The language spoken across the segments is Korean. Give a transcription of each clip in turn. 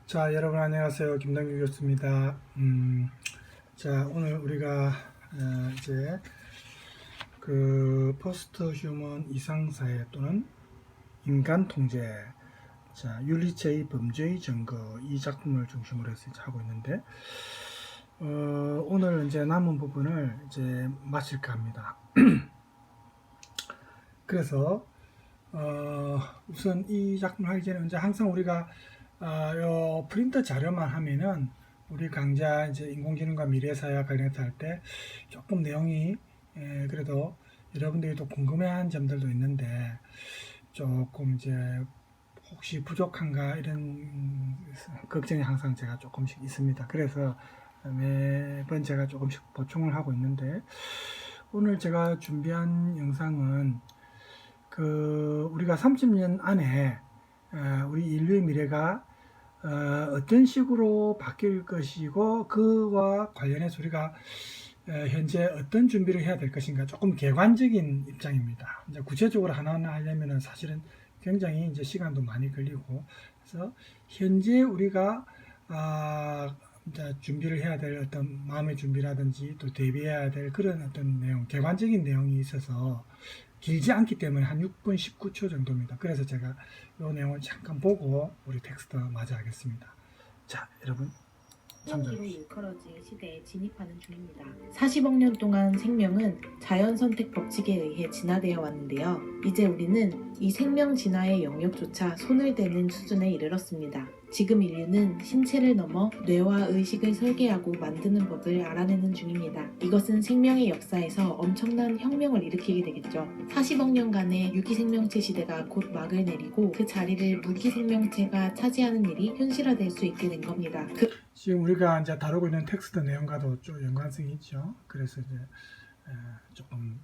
자, 여러분 안녕하세요. 김동규 교수입니다. 자, 오늘 우리가 이제 그 포스트 휴먼 이상사회 또는 인간 통제, 자, 윤리체의 범죄의 증거 이 작품을 중심으로 해서 이제 하고 있는데 오늘 이제 남은 부분을 이제 마칠까 합니다. 그래서 우선 이 작품을 하기 전에 이제 항상 우리가 요 프린터 자료만 하면은 우리 강좌 이제 인공지능과 미래사회와 관련해서 할 때 조금 내용이 그래도 여러분들이 또 궁금해하는 점들도 있는데 조금 이제 혹시 부족한가 이런 걱정이 항상 제가 조금씩 있습니다. 그래서 매번 제가 조금씩 보충을 하고 있는데 오늘 제가 준비한 영상은 우리가 30년 안에 우리 인류의 미래가 어떤 식으로 바뀔 것이고 그와 관련해서 우리가 현재 어떤 준비를 해야 될 것인가 조금 객관적인 입장입니다. 이제 구체적으로 하나하나 하려면은 사실은 굉장히 이제 시간도 많이 걸리고 그래서 현재 우리가 이제 준비를 해야 될 어떤 마음의 준비라든지 또 대비해야 될 그런 어떤 내용, 객관적인 내용이 있어서 길지 않기 때문에 한 6분 19초 정도입니다. 그래서 제가 이 내용을 잠깐 보고 우리 텍스트 맞이하겠습니다. 자, 여러분 생명기로 일컬어질 시대에 진입하는 중입니다. 40억 년 동안 생명은 자연선택 법칙에 의해 진화되어 왔는데요. 이제 우리는 이 생명 진화의 영역조차 손을 대는 수준에 이르렀습니다. 지금 인류는 신체를 넘어 뇌와 의식을 설계하고 만드는 법을 알아내는 중입니다. 이것은 생명의 역사에서 엄청난 혁명을 일으키게 되겠죠. 40억 년간의 유기생명체 시대가 곧 막을 내리고 그 자리를 무기생명체가 차지하는 일이 현실화될 수 있게 된 겁니다. 지금 우리가 이제 다루고 있는 텍스트 내용과도 좀 연관성이 있죠. 그래서 이제 조금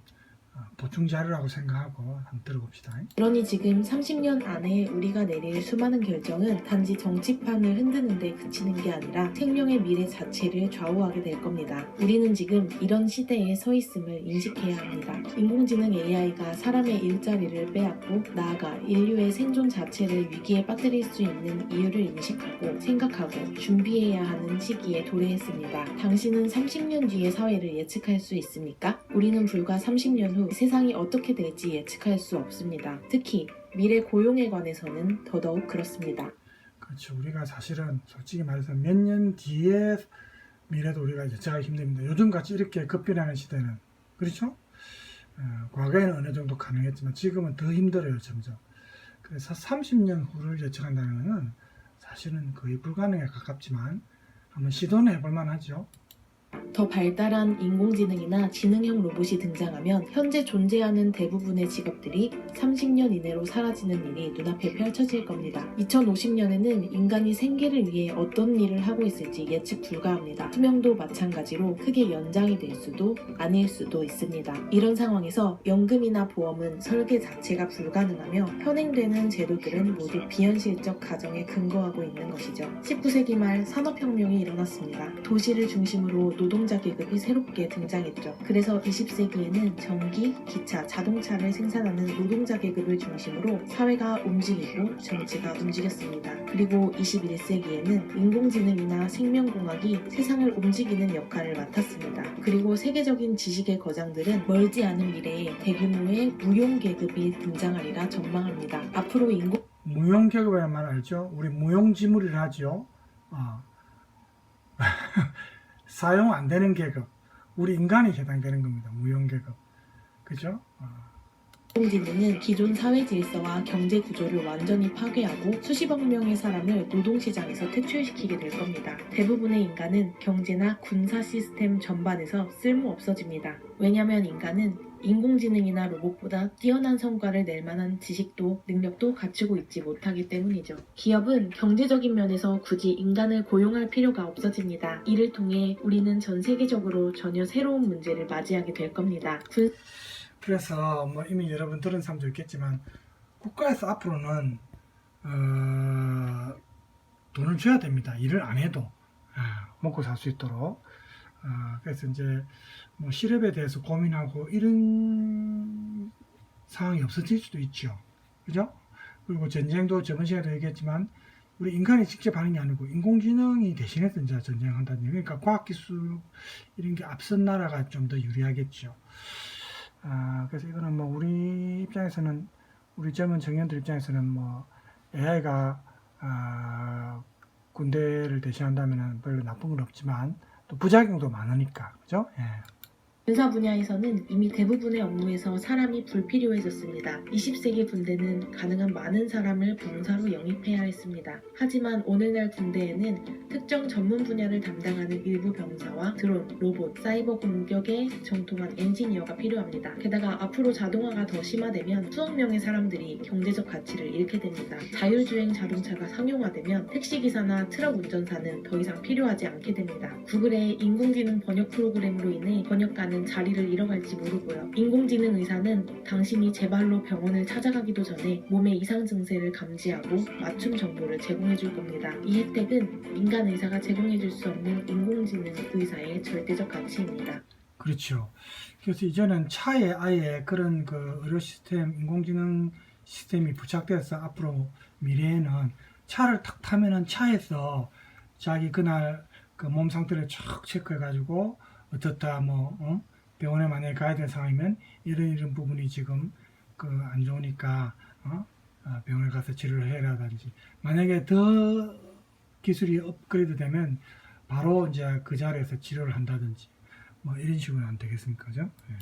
보충 자료라고 생각하고 한번 들어봅시다. 그러니 지금 30년 안에 우리가 내릴 수많은 결정은 단지 정치판을 흔드는 데 그치는 게 아니라 생명의 미래 자체를 좌우하게 될 겁니다. 우리는 지금 이런 시대에 서 있음을 인식해야 합니다. 인공지능 AI가 사람의 일자리를 빼앗고 나아가 인류의 생존 자체를 위기에 빠뜨릴 수 있는 이유를 인식하고 생각하고 준비해야 하는 시기에 도래했습니다. 당신은 30년 뒤의 사회를 예측할 수 있습니까? 우리는 불과 30년 후 세상이 어떻게 될지 예측할 수 없습니다. 특히 미래 고용에 관해서는 더더욱 그렇습니다. 그렇죠. 우리가 사실은 솔직히 말해서 몇 년 뒤에 미래도 우리가 예측하기 힘듭니다. 요즘같이 이렇게 급변하는 시대는 그렇죠? 과거에는 어느 정도 가능했지만 지금은 더 힘들어요. 점점. 그래서 30년 후를 예측한다는 것은 사실은 거의 불가능에 가깝지만 한번 시도는 해볼 만하죠. 더 발달한 인공지능이나 지능형 로봇이 등장하면 현재 존재하는 대부분의 직업들이 30년 이내로 사라지는 일이 눈앞에 펼쳐질 겁니다. 2050년에는 인간이 생계를 위해 어떤 일을 하고 있을지 예측 불가합니다. 수명도 마찬가지로 크게 연장이 될 수도 아닐 수도 있습니다. 이런 상황에서 연금이나 보험은 설계 자체가 불가능하며 현행되는 제도들은 모두 비현실적 가정에 근거하고 있는 것이죠. 19세기 말 산업혁명이 일어났습니다. 도시를 중심으로 노동자 계급이 새롭게 등장했죠. 그래서 20세기에는 전기, 기차, 자동차를 생산하는 노동자 계급을 중심으로 사회가 움직이고 정치가 움직였습니다. 그리고 21세기에는 인공지능이나 생명공학이 세상을 움직이는 역할을 맡았습니다. 그리고 세계적인 지식의 거장들은 멀지 않은 미래에 대규모의 무용계급이 등장하리라 전망합니다. 앞으로 무용계급이라는 말 알죠? 우리 무용지물이라 하죠. 사용 안 되는 계급, 우리 인간이 해당되는 겁니다. 무용계급, 그죠? 인공지능은 기존 사회 질서와 경제 구조를 완전히 파괴하고 수십억 명의 사람을 노동시장에서 퇴출시키게 될 겁니다. 대부분의 인간은 경제나 군사 시스템 전반에서 쓸모 없어집니다. 왜냐하면 인간은 인공지능이나 로봇보다 뛰어난 성과를 낼 만한 지식도 능력도 갖추고 있지 못하기 때문이죠. 기업은 경제적인 면에서 굳이 인간을 고용할 필요가 없어집니다. 이를 통해 우리는 전 세계적으로 전혀 새로운 문제를 맞이하게 될 겁니다. 그래서 뭐 이미 여러분 들은 사람도 있겠지만 국가에서 앞으로는 돈을 줘야 됩니다. 일을 안 해도 먹고 살 수 있도록. 그래서 이제 뭐 실업에 대해서 고민하고 이런 상황이 없어질 수도 있죠. 그죠? 그리고 전쟁도 저번 시간에도 얘기했지만 우리 인간이 직접 하는 게 아니고 인공지능이 대신해서 이제 전쟁한다는 얘기. 그러니까 과학기술 이런 게 앞선 나라가 좀 더 유리하겠죠. 그래서 이거는 뭐 우리 입장에서는 우리 젊은 청년들 입장에서는 뭐 AI가 군대를 대신한다면 별로 나쁜 건 없지만 또 부작용도 많으니까 그죠? 예. 군사 분야에서는 이미 대부분의 업무에서 사람이 불필요해졌습니다. 20세기 군대는 가능한 많은 사람을 병사로 영입해야 했습니다. 하지만 오늘날 군대에는 특정 전문 분야를 담당하는 일부 병사와 드론, 로봇, 사이버 공격에 정통한 엔지니어가 필요합니다. 게다가 앞으로 자동화가 더 심화되면 수억 명의 사람들이 경제적 가치를 잃게 됩니다. 자율주행 자동차가 상용화되면 택시기사나 트럭 운전사는 더 이상 필요하지 않게 됩니다. 구글의 인공지능 번역 프로그램으로 인해 번역가는 자리를 잃어갈지 모르고요. 인공지능 의사는 당신이 제발로 병원을 찾아가기도 전에 몸의 이상 증세를 감지하고 맞춤 정보를 제공해 줄 겁니다. 이 혜택은 인간 의사가 제공해 줄 수 없는 인공지능 의사의 절대적 가치입니다. 그렇죠. 그래서 이제는 차에 아예 그런 그 의료 시스템, 인공지능 시스템이 부착돼서 앞으로 미래에는 차를 탁 타면은 차에서 자기 그날 그 몸 상태를 쫙 체크해가지고 어떻다 병원에 만약에 가야 될 상황이면 이런 부분이 지금 그 안 좋으니까 병원에 가서 치료를 해라든지 만약에 더 기술이 업그레이드 되면 바로 이제 그 자리에서 치료를 한다든지 뭐 이런 식으로 안 되겠습니까, 그죠? 예.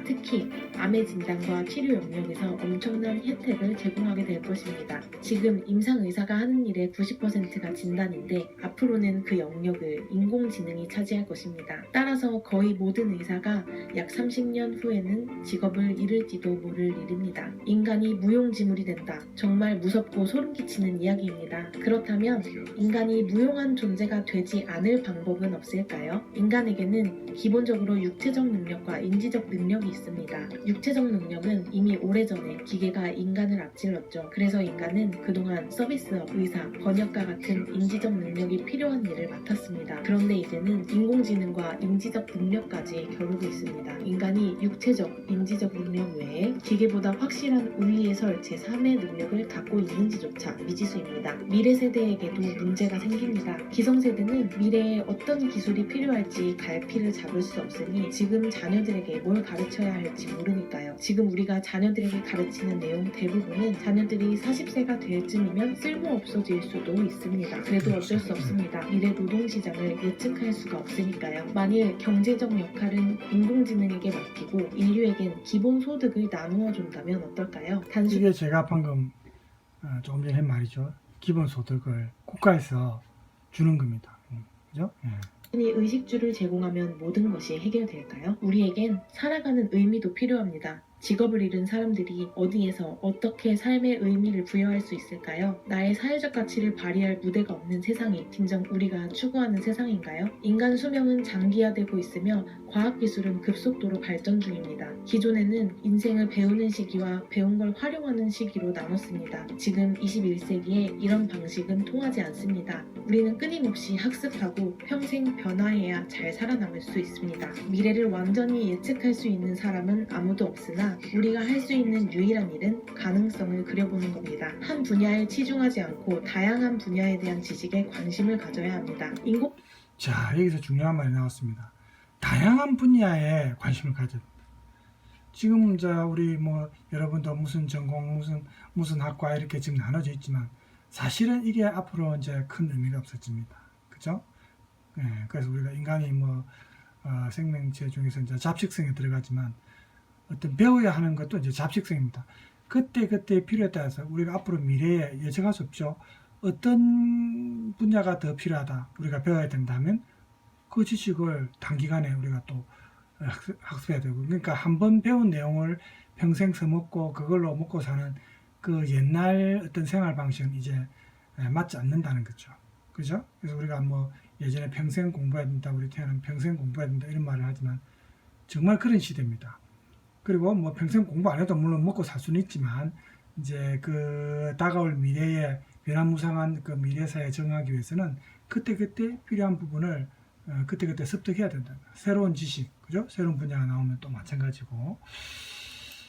특히 암의 진단과 치료 영역에서 엄청난 혜택을 제공하게 될 것입니다. 지금 임상의사가 하는 일의 90%가 진단인데 앞으로는 그 영역을 인공지능이 차지할 것입니다. 따라서 거의 모든 의사가 약 30년 후에는 직업을 잃을지도 모를 일입니다. 인간이 무용지물이 된다. 정말 무섭고 소름 끼치는 이야기입니다. 그렇다면 인간이 무용한 존재가 되지 않을 방법은 없을까요? 인간에게는 기본적으로 육체적 능력과 인지적 능력이 있습니다. 육체적 능력은 이미 오래전에 기계가 인간을 앞질렀죠. 그래서 인간은 그동안 서비스업, 의사, 번역가 같은 인지적 능력이 필요한 일을 맡았습니다. 그런데 이제는 인공지능과 인지적 능력까지 겨루고 있습니다. 인간이 육체적, 인지적 능력 외에 기계보다 확실한 우위에 설 제3의 능력을 갖고 있는지조차 미지수입니다. 미래 세대에게도 문제가 생깁니다. 기성세대는 미래에 어떤 기술이 필요할지 갈피를 잡을 수 없으니 지금 자녀들에게 뭘 가르쳐야 할지 모르니까요. 지금 우리가 자녀들에게 가르치는 내용 대부분은 자녀들이 40세가 될 쯤이면 쓸모없어질 수도 있습니다. 그래도 어쩔 수 없습니다. 미래 노동시장을 예측할 수가 없으니까요. 만일 경제적 역할은 인공지능에게 맡기고 인류에겐 기본소득을 나누어 준다면 어떨까요? 이게 제가 방금 조금 전에 한 말이죠. 기본소득을 국가에서 주는 겁니다. 그죠? 예. 이 의식주를 제공하면 모든 것이 해결될까요? 우리에겐 살아가는 의미도 필요합니다. 직업을 잃은 사람들이 어디에서 어떻게 삶의 의미를 부여할 수 있을까요? 나의 사회적 가치를 발휘할 무대가 없는 세상이 진정 우리가 추구하는 세상인가요? 인간 수명은 장기화되고 있으며 과학기술은 급속도로 발전 중입니다. 기존에는 인생을 배우는 시기와 배운 걸 활용하는 시기로 나눴습니다. 지금 21세기에 이런 방식은 통하지 않습니다. 우리는 끊임없이 학습하고 평생 변화해야 잘 살아남을 수 있습니다. 미래를 완전히 예측할 수 있는 사람은 아무도 없으나 우리가 할 수 있는 유일한 일은 가능성을 그려보는 겁니다. 한 분야에 치중하지 않고 다양한 분야에 대한 지식에 관심을 가져야 합니다. 자, 여기서 중요한 말이 나왔습니다. 다양한 분야에 관심을 가져야 됩니다. 지금 이제 우리 여러분도 무슨 전공 무슨 학과 이렇게 지금 나눠져 있지만 사실은 이게 앞으로 이제 큰 의미가 없어집니다. 그죠? 예, 그래서 우리가 인간이 생명체 중에서 이제 잡식성에 들어가지만 어떤 배워야 하는 것도 이제 잡식성입니다. 그때 필요에 따라서 우리가 앞으로 미래에 예측할 수 없죠. 어떤 분야가 더 필요하다. 우리가 배워야 된다면 그 지식을 단기간에 우리가 또 학습해야 되고, 그러니까 한번 배운 내용을 평생 써먹고 그걸로 먹고 사는 그 옛날 어떤 생활 방식은 이제 맞지 않는다는 거죠. 그죠? 그래서 우리가 예전에 평생 공부해야 된다, 우리 태어나면 평생 공부해야 된다 이런 말을 하지만 정말 그런 시대입니다. 그리고 평생 공부 안 해도 물론 먹고 살 수는 있지만 이제 그 다가올 미래에 변화무쌍한 그 미래사에 적응하기 위해서는 그때그때 필요한 부분을 그때그때 습득해야 된다. 새로운 지식, 그죠? 새로운 분야가 나오면 또 마찬가지고.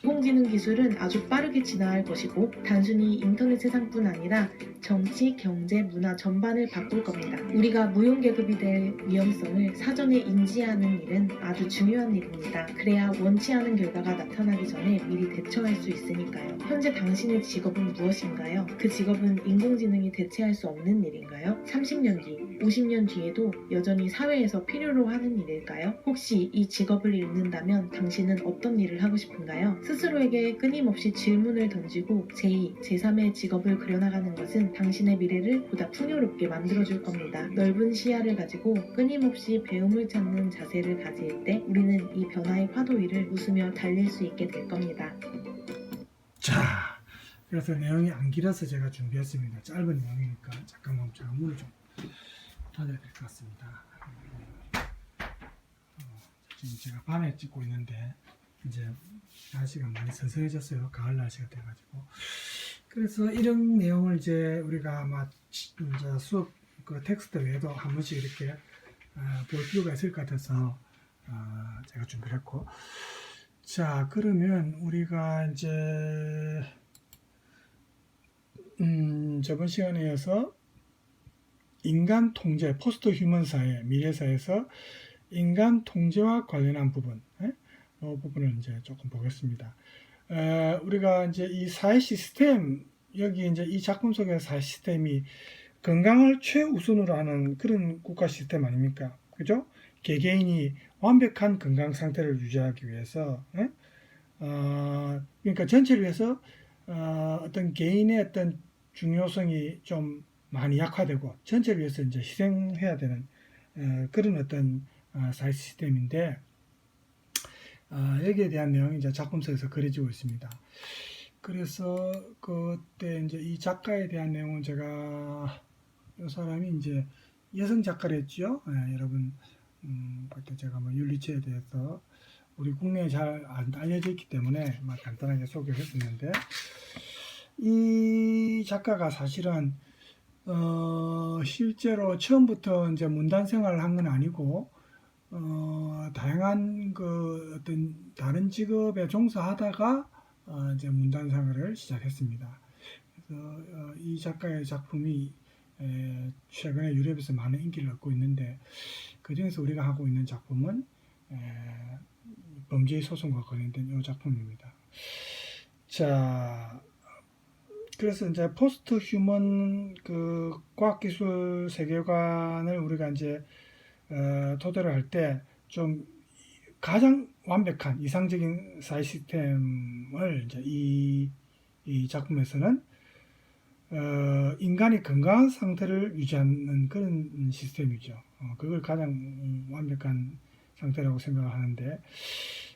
인공지능 기술은 아주 빠르게 진화할 것이고 단순히 인터넷 세상뿐 아니라 정치, 경제, 문화 전반을 바꿀 겁니다. 우리가 무용계급이 될 위험성을 사전에 인지하는 일은 아주 중요한 일입니다. 그래야 원치 않은 결과가 나타나기 전에 미리 대처할 수 있으니까요. 현재 당신의 직업은 무엇인가요? 그 직업은 인공지능이 대체할 수 없는 일인가요? 30년 뒤, 50년 뒤에도 여전히 사회에서 필요로 하는 일일까요? 혹시 이 직업을 잃는다면 당신은 어떤 일을 하고 싶은가요? 스스로에게 끊임없이 질문을 던지고 제2, 제3의 직업을 그려나가는 것은 당신의 미래를 보다 풍요롭게 만들어줄 겁니다. 넓은 시야를 가지고 끊임없이 배움을 찾는 자세를 가질 때 우리는 이 변화의 파도 위를 웃으며 달릴 수 있게 될 겁니다. 자, 그래서 내용이 안 길어서 제가 준비했습니다. 짧은 내용이니까 잠깐만 제가 문을 좀 닫아야 될 것 같습니다. 지금 제가 밤에 찍고 있는데 이제 날씨가 많이 선선해졌어요. 가을 날씨가 돼가지고. 그래서 이런 내용을 이제 우리가 아마 이제 수업 그 텍스트 외에도 한 번씩 이렇게 볼 필요가 있을 것 같아서 제가 준비를 했고. 자, 그러면 우리가 이제 저번 시간에 이어서 인간 통제, 포스트 휴먼 사회, 미래 사회에서 인간 통제와 관련한 부분, 이 부분을 이제 조금 보겠습니다. 우리가 이제 이 사회 시스템, 여기 이제 이 작품 속의 사회 시스템이 건강을 최우선으로 하는 그런 국가 시스템 아닙니까? 그죠? 개개인이 완벽한 건강 상태를 유지하기 위해서, 그러니까 전체를 위해서 어떤 개인의 어떤 중요성이 좀 많이 약화되고 전체를 위해서 이제 희생해야 되는 그런 어떤 사회 시스템인데 여기에 대한 내용이 이제 작품 속에서 그려지고 있습니다. 그래서 그때 이제 이 작가에 대한 내용은 제가 이 사람이 이제 여성 작가랬죠. 여러분 그때 제가 뭐 율리체에 대해서 우리 국내에 잘 안 알려져 있기 때문에 막 간단하게 소개를 했었는데 이 작가가 사실은 실제로 처음부터 이제 문단 생활을 한 건 아니고 다양한 그 어떤 다른 직업에 종사하다가 이제 문단 생활을 시작했습니다. 그래서 이 작가의 작품이 최근에 유럽에서 많은 인기를 얻고 있는데 그 중에서 우리가 하고 있는 작품은 범죄의 소송과 관련된 이 작품입니다. 자, 그래서 이제 포스트 휴먼 그 과학기술 세계관을 우리가 이제 토대로 할 때 좀 가장 완벽한 이상적인 사회 시스템을 이제 이 작품에서는 인간이 건강한 상태를 유지하는 그런 시스템이죠. 그걸 가장 완벽한 상태라고 생각을 하는데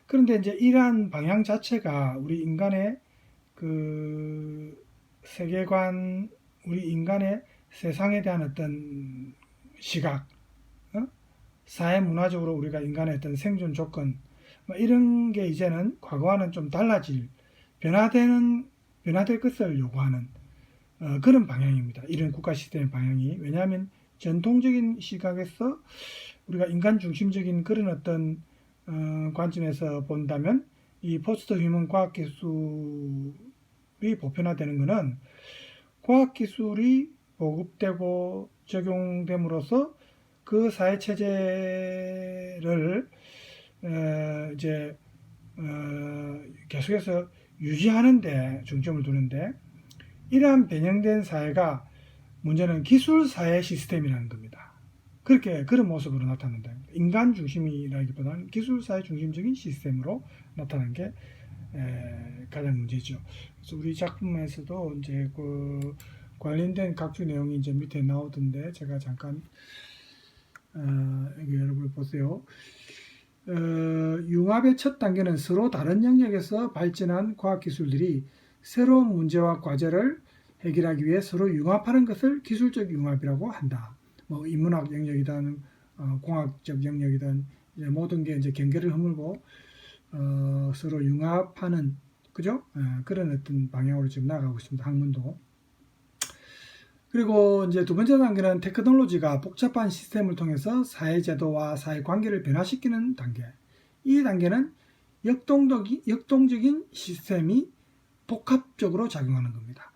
그런데 이제 이러한 방향 자체가 우리 인간의 그 세계관, 우리 인간의 세상에 대한 어떤 시각, 사회 문화적으로 우리가 인간의 어떤 생존 조건, 뭐 이런 게 이제는 과거와는 좀 달라질, 변화될 것을 요구하는 그런 방향입니다. 이런 국가 시스템의 방향이. 왜냐하면 전통적인 시각에서 우리가 인간 중심적인 그런 어떤 관점에서 본다면 이 포스트 휴먼 과학 기술이 보편화되는 것은 과학 기술이 보급되고 적용됨으로써 그 사회 체제를 이제 계속해서 유지하는데 중점을 두는데 이러한 변형된 사회가 문제는 기술 사회 시스템이라는 겁니다. 그렇게 그런 모습으로 나타난다. 인간 중심이라기보다는 기술 사회 중심적인 시스템으로 나타난 게 가장 문제죠. 그래서 우리 작품에서도 이제 그 관련된 각주 내용이 이제 밑에 나오던데 제가 잠깐 여기 여러분 보세요. 융합의 첫 단계는 서로 다른 영역에서 발전한 과학기술들이 새로운 문제와 과제를 해결하기 위해 서로 융합하는 것을 기술적 융합이라고 한다. 뭐 인문학 영역이든 공학적 영역이든 이제 모든 게 이제 경계를 허물고 서로 융합하는 그죠? 그런 어떤 방향으로 지금 나가고 있습니다. 학문도. 그리고 이제 두 번째 단계는 테크놀로지가 복잡한 시스템을 통해서 사회제도와 사회관계를 변화시키는 단계. 이 단계는 역동적인 시스템이 복합적으로 작용하는 겁니다.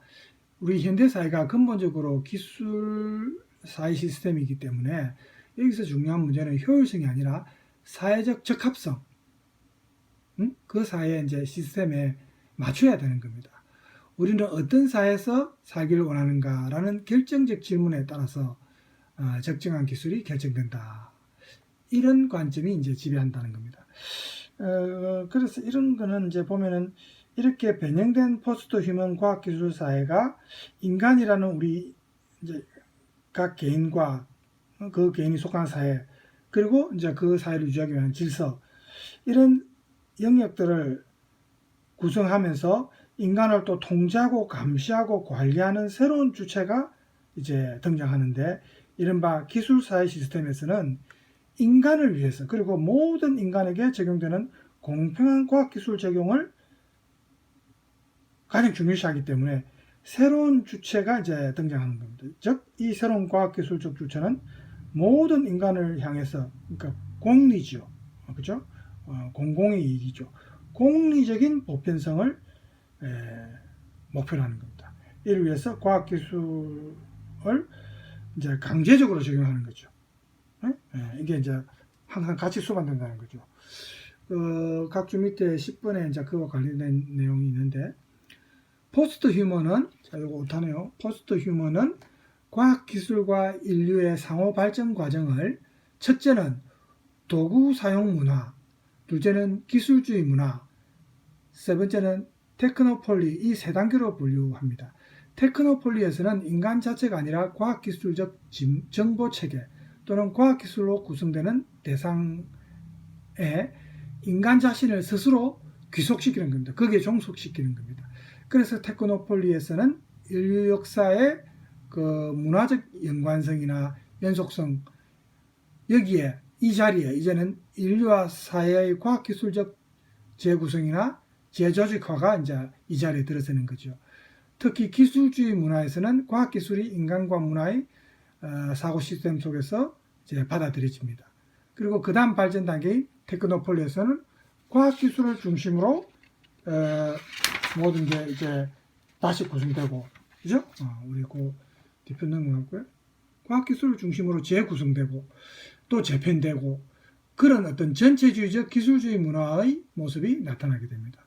우리 현대사회가 근본적으로 기술 사회 시스템이기 때문에 여기서 중요한 문제는 효율성이 아니라 사회적 적합성, 그 사회의 이제 시스템에 맞춰야 되는 겁니다. 우리는 어떤 사회에서 살기를 원하는가라는 결정적 질문에 따라서 적정한 기술이 결정된다. 이런 관점이 이제 지배한다는 겁니다. 그래서 이런 거는 이제 보면은 이렇게 변형된 포스트 휴먼 과학기술 사회가 인간이라는 우리 이제 각 개인과 그 개인이 속한 사회, 그리고 이제 그 사회를 유지하기 위한 질서, 이런 영역들을 구성하면서 인간을 또 통제하고 감시하고 관리하는 새로운 주체가 이제 등장하는데, 이른바 기술 사회 시스템에서는 인간을 위해서 그리고 모든 인간에게 적용되는 공평한 과학기술 적용을 가장 중요시하기 때문에 새로운 주체가 이제 등장하는 겁니다. 즉, 이 새로운 과학기술적 주체는 모든 인간을 향해서, 그러니까 공리죠. 그죠? 공공의 이익이죠. 공리적인 보편성을 목표로 하는 겁니다. 이를 위해서 과학기술을 이제 강제적으로 적용하는 거죠. 이게 이제 항상 같이 수반된다는 거죠. 각주 밑에 10번에 이제 그와 관련된 내용이 있는데, 포스트 휴먼은, 자, 이거 못하네요. 포스트 휴먼은 과학기술과 인류의 상호 발전 과정을, 첫째는 도구 사용 문화, 둘째는 기술주의 문화, 세 번째는 테크노폴리, 이 세 단계로 분류합니다. 테크노폴리에서는 인간 자체가 아니라 과학기술적 정보체계 또는 과학기술로 구성되는 대상에 인간 자신을 스스로 귀속시키는 겁니다. 거기에 종속시키는 겁니다. 그래서 테크노폴리에서는 인류 역사의 그 문화적 연관성이나 연속성, 여기에 이 자리에 이제는 인류와 사회의 과학기술적 재구성이나 재조직화가 이제 이 자리에 들어서는 거죠. 특히 기술주의 문화에서는 과학기술이 인간과 문화의 사고 시스템 속에서 이제 받아들여집니다. 그리고 그 다음 발전 단계인 테크노폴리에서는 과학기술을 중심으로 모든 게 이제 다시 구성되고, 그죠? 우리 그 뒤편 넘어갔고요. 과학기술을 중심으로 재구성되고 또 재편되고, 그런 어떤 전체주의적 기술주의 문화의 모습이 나타나게 됩니다.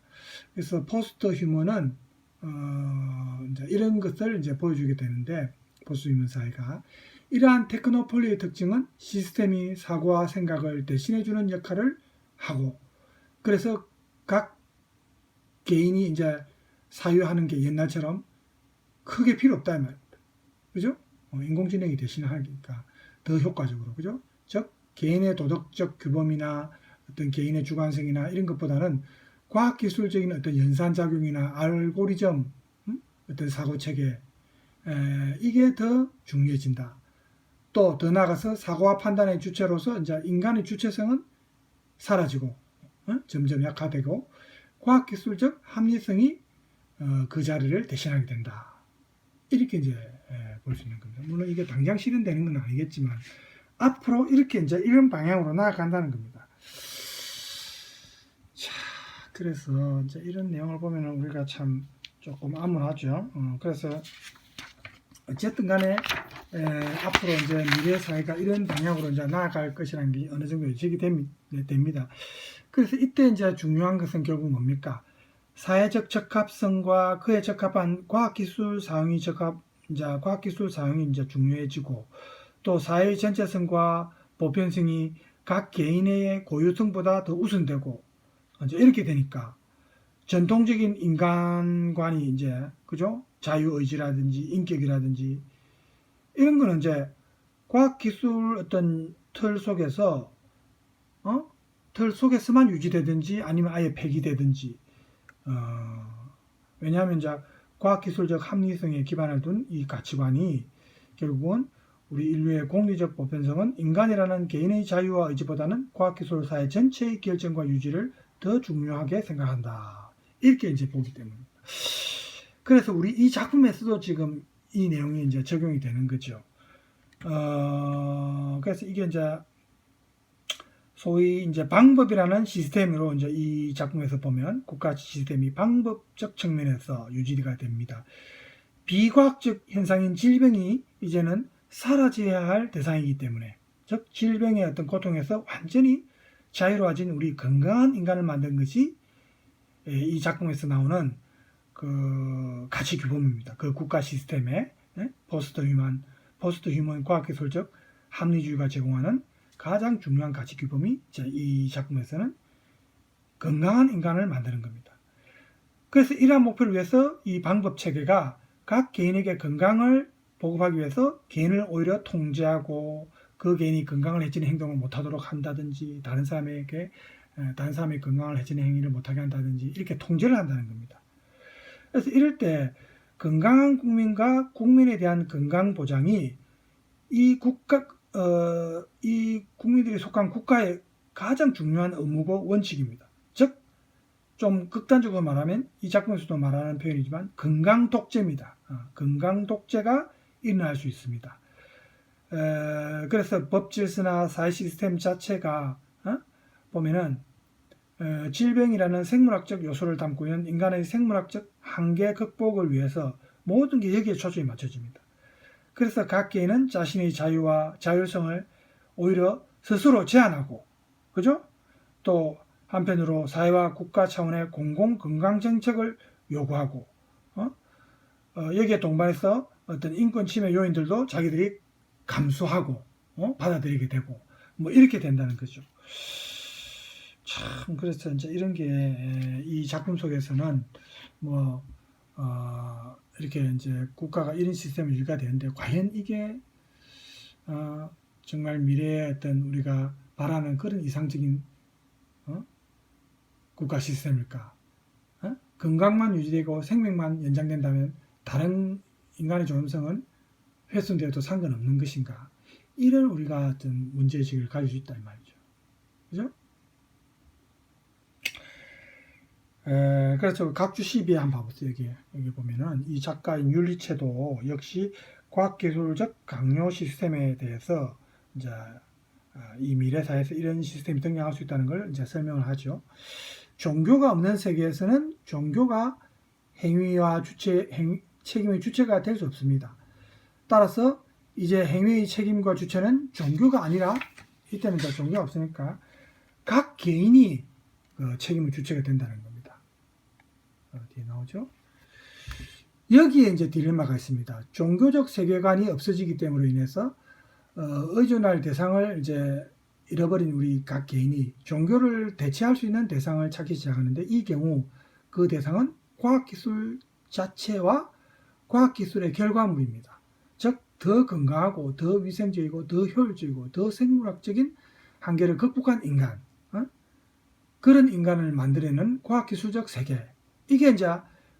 그래서 포스트 휴먼은 이제 이런 것을 이제 보여주게 되는데, 포스트 휴먼 사회가 이러한 테크노폴리의 특징은 시스템이 사고와 생각을 대신해주는 역할을 하고, 그래서 각 개인이 이제 사유하는 게 옛날처럼 크게 필요 없다 이 말입니다. 그죠? 인공지능이 대신하니까 더 효과적으로, 그죠? 즉 개인의 도덕적 규범이나 어떤 개인의 주관성이나 이런 것보다는 과학기술적인 어떤 연산작용이나 알고리즘, 어떤 사고체계, 이게 더 중요해진다. 또 더 나아가서 사고와 판단의 주체로서 이제 인간의 주체성은 사라지고 점점 약화되고 과학기술적 합리성이 그 자리를 대신하게 된다. 이렇게 이제 볼 수 있는 겁니다. 물론 이게 당장 실현되는 건 아니겠지만 앞으로 이렇게 이제 이런 방향으로 나아간다는 겁니다. 자, 그래서 이제 이런 내용을 보면은 우리가 참 조금 암울하죠. 그래서 어쨌든 간에 앞으로 이제 미래 사회가 이런 방향으로 이제 나아갈 것이라는 게 어느 정도 예측이 됩니다. 그래서 이때 이제 중요한 것은 결국 뭡니까? 사회적 적합성과 그에 적합한 과학기술 사용이 이제 중요해지고, 또 사회의 전체성과 보편성이 각 개인의 고유성보다 더 우선되고, 이제 이렇게 되니까 전통적인 인간관이 이제, 그죠? 자유의지라든지 인격이라든지 이런 거는 이제 과학기술 어떤 틀 속에서 틀 속에서만 유지되든지 아니면 아예 폐기되든지, 왜냐하면 이제 과학기술적 합리성에 기반을 둔 이 가치관이 결국은 우리 인류의 공리적 보편성은 인간이라는 개인의 자유와 의지보다는 과학기술 사회 전체의 결정과 유지를 더 중요하게 생각한다. 이렇게 이제 보기 때문입니다. 그래서 우리 이 작품에서도 지금 이 내용이 이제 적용이 되는 거죠. 그래서 이게 이제 소위 이제 방법이라는 시스템으로 이제 이 작품에서 보면 국가 시스템이 방법적 측면에서 유지가 됩니다. 비과학적 현상인 질병이 이제는 사라져야 할 대상이기 때문에, 즉 질병의 어떤 고통에서 완전히 자유로워진 우리 건강한 인간을 만든 것이 이 작품에서 나오는 그 가치 규범입니다. 그 국가 시스템의 포스트 휴먼 과학기술적 합리주의가 제공하는 가장 중요한 가치 규범이 이 작품에서는 건강한 인간을 만드는 겁니다. 그래서 이러한 목표를 위해서 이 방법 체계가 각 개인에게 건강을 보급하기 위해서 개인을 오히려 통제하고 그 개인이 건강을 해치는 행동을 못하도록 한다든지 다른 사람의 건강을 해치는 행위를 못하게 한다든지 이렇게 통제를 한다는 겁니다. 그래서 이럴 때 건강한 국민과 국민에 대한 건강 보장이 이 국민들이 속한 국가의 가장 중요한 의무고 원칙입니다. 즉, 좀 극단적으로 말하면 이 작품에서도 말하는 표현이지만 건강 독재입니다. 건강 독재가 일어날 수 있습니다. 그래서 법 질서나 사회 시스템 자체가 보면은 질병이라는 생물학적 요소를 담고 있는 인간의 생물학적 한계 극복을 위해서 모든 게 여기에 초점이 맞춰집니다. 그래서 각 개인은 자신의 자유와 자율성을 오히려 스스로 제한하고, 그죠? 또 한편으로 사회와 국가 차원의 공공 건강 정책을 요구하고, 여기에 동반해서 어떤 인권 침해 요인들도 자기들이 감수하고, 받아들이게 되고, 뭐 이렇게 된다는 거죠. 참, 그래서 이제 이런 게 이 작품 속에서는 이렇게 이제 국가가 이런 시스템을 유지가 되는데 과연 이게 정말 미래의 어떤 우리가 바라는 그런 이상적인 국가 시스템일까? 건강만 유지되고 생명만 연장된다면 다른 인간의 존엄성은 훼손되어도 상관없는 것인가? 이런 우리가 어떤 문제의식을 가질 수 있다 이 말이죠. 그죠? 그래서 각주 12에 한번 봐보세요. 여기 보면은 이 작가인 율리체도 역시 과학기술적 강요 시스템에 대해서 이제 이 미래사회에서 이런 시스템이 등장할 수 있다는 걸 이제 설명을 하죠. 종교가 없는 세계에서는 종교가 행위와 책임의 주체가 될 수 없습니다. 따라서 이제 행위의 책임과 주체는 종교가 아니라 이때는 종교가 없으니까 각 개인이 그 책임의 주체가 된다는 겁니다. 뒤에 나오죠. 여기에 이제 딜레마가 있습니다. 종교적 세계관이 없어지기 때문에 인해서 의존할 대상을 이제 잃어버린 우리 각 개인이 종교를 대체할 수 있는 대상을 찾기 시작하는데 이 경우 그 대상은 과학기술 자체와 과학기술의 결과물입니다. 즉, 더 건강하고 더 위생적이고 더 효율적이고 더 생물학적인 한계를 극복한 인간, 그런 인간을 만들어내는 과학기술적 세계, 이게 이제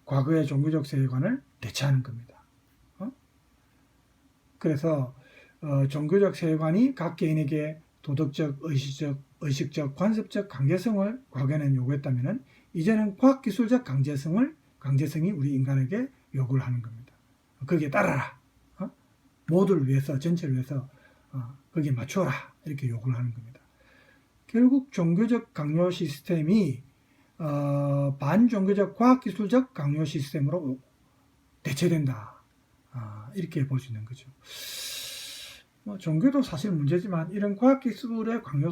과거의 종교적 세계관을 대체하는 겁니다. 그래서 종교적 세계관이 각 개인에게 도덕적, 의식적, 관습적 강제성을 과거에는 요구했다면 이제는 과학기술적 강제성이 우리 인간에게 요구를 하는 겁니다. 거기에 따라라. 모두를 위해서, 전체를 위해서 거기에 맞춰라. 이렇게 요구를 하는 겁니다. 결국 종교적 강요 시스템이 반종교적 과학기술적 강요 시스템으로 대체된다. 이렇게 볼 수 있는 거죠. 종교도 사실 문제지만 이런 과학기술의 강요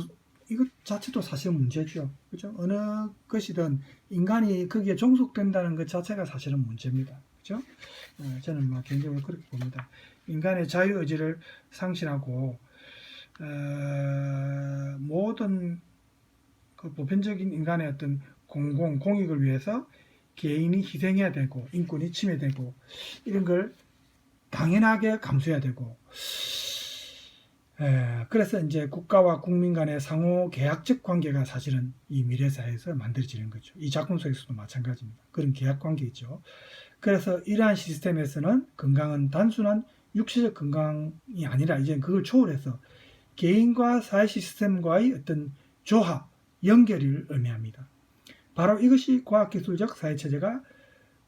이것 자체도 사실 문제죠. 그죠? 어느 것이든 인간이 거기에 종속된다는 것 자체가 사실은 문제입니다. 그죠? 저는 개인적으로 그렇게 봅니다. 인간의 자유의지를 상실하고 모든 그 보편적인 인간의 어떤 공익을 위해서 개인이 희생해야 되고 인권이 침해되고 이런 걸 당연하게 감수해야 되고 그래서 이제 국가와 국민 간의 상호 계약적 관계가 사실은 이 미래사회에서 만들어지는 거죠. 이 작품 속에서도 마찬가지입니다. 그런 계약 관계이죠. 그래서 이러한 시스템에서는 건강은 단순한 육체적 건강이 아니라 이제 그걸 초월해서 개인과 사회 시스템과의 어떤 조합, 연결을 의미합니다. 바로 이것이 과학기술적 사회체제가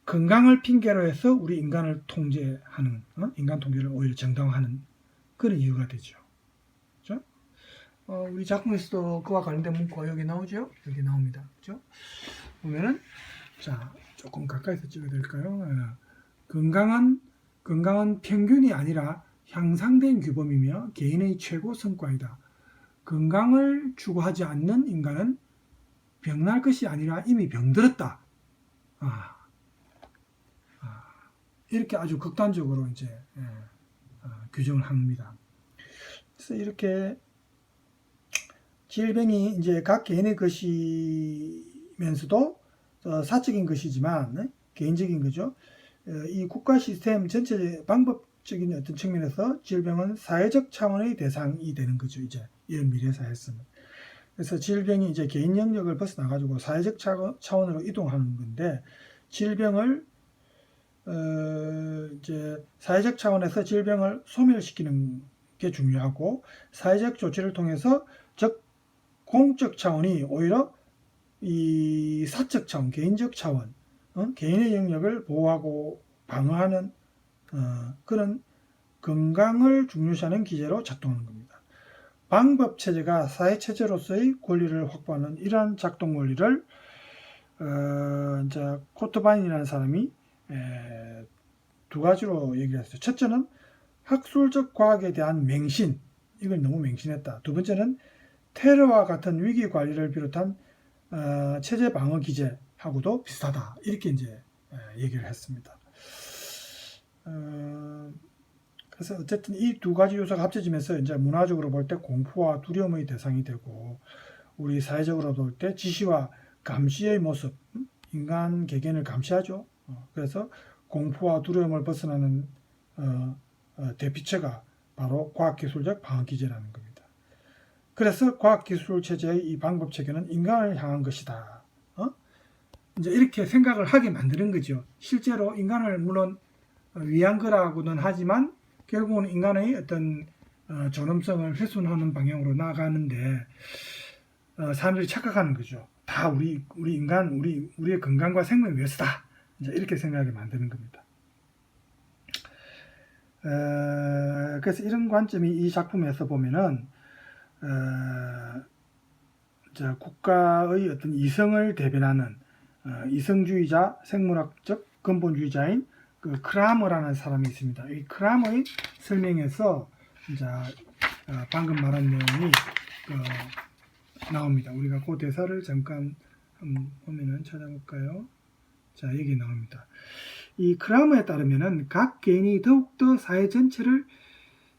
건강을 핑계로 해서 우리 인간을 통제하는, 인간 통제를 오히려 정당화하는 그런 이유가 되죠. 그렇죠? 우리 작품에서도 그와 관련된 문구가 여기 나오죠? 여기 나옵니다. 그죠? 보면은, 자, 조금 가까이서 찍어야 될까요? 건강은 평균이 아니라 향상된 규범이며 개인의 최고 성과이다. 건강을 추구하지 않는 인간은 병날 것이 아니라 이미 병들었다. 이렇게 아주 극단적으로 이제 규정을 합니다. 그래서 이렇게 질병이 이제 각 개인의 것이면서도 사적인 것이지만 개인적인 거죠. 이 국가 시스템 전체 방법적인 어떤 측면에서 질병은 사회적 차원의 대상이 되는 거죠. 이제 이런 미래사회에서는. 그래서 질병이 이제 개인 영역을 벗어나가지고 사회적 차원으로 이동하는 건데 질병을 이제 사회적 차원에서 질병을 소멸시키는 게 중요하고 사회적 조치를 통해서 즉 공적 차원이 오히려 이 사적 차원, 개인적 차원, 개인의 영역을 보호하고 방어하는 그런 건강을 중요시하는 기제로 작동하는 겁니다. 방법 체제가 사회 체제로서의 권리를 확보하는 이러한 작동 원리를 이제 코트바인이라는 사람이 두 가지로 얘기를 했어요. 첫째는 학술적 과학에 대한 맹신, 이걸 너무 맹신했다. 두 번째는 테러와 같은 위기 관리를 비롯한 체제 방어 기제하고도 비슷하다. 이렇게 이제 얘기를 했습니다. 그래서 어쨌든 이 두 가지 요소가 합쳐지면서 이제 문화적으로 볼 때 공포와 두려움의 대상이 되고 우리 사회적으로 볼 때 지시와 감시의 모습, 인간 개개인을 감시하죠. 그래서 공포와 두려움을 벗어나는 대피처가 바로 과학기술적 방어기제라는 겁니다. 그래서 과학기술 체제의 이 방법 체계는 인간을 향한 것이다. 이제 이렇게 생각을 하게 만드는 거죠. 실제로 인간을 물론 위한 거라고는 하지만 결국은 인간의 어떤 존엄성을 훼손하는 방향으로 나아가는데 사람들이 착각하는 거죠. 다 우리 인간, 우리의 건강과 생명을 위해서다. 이제 이렇게 생각하게 만드는 겁니다. 그래서 이런 관점이 이 작품에서 보면은 국가의 어떤 이성을 대변하는 이성주의자, 생물학적 근본주의자인 그 크라머라는 사람이 있습니다. 이 크라머의 설명에서 이제 방금 말한 내용이 나옵니다. 우리가 그 대사를 잠깐 보면은 찾아볼까요? 자, 여기 나옵니다. 이 크라머에 따르면은 각 개인이 더욱더 사회 전체를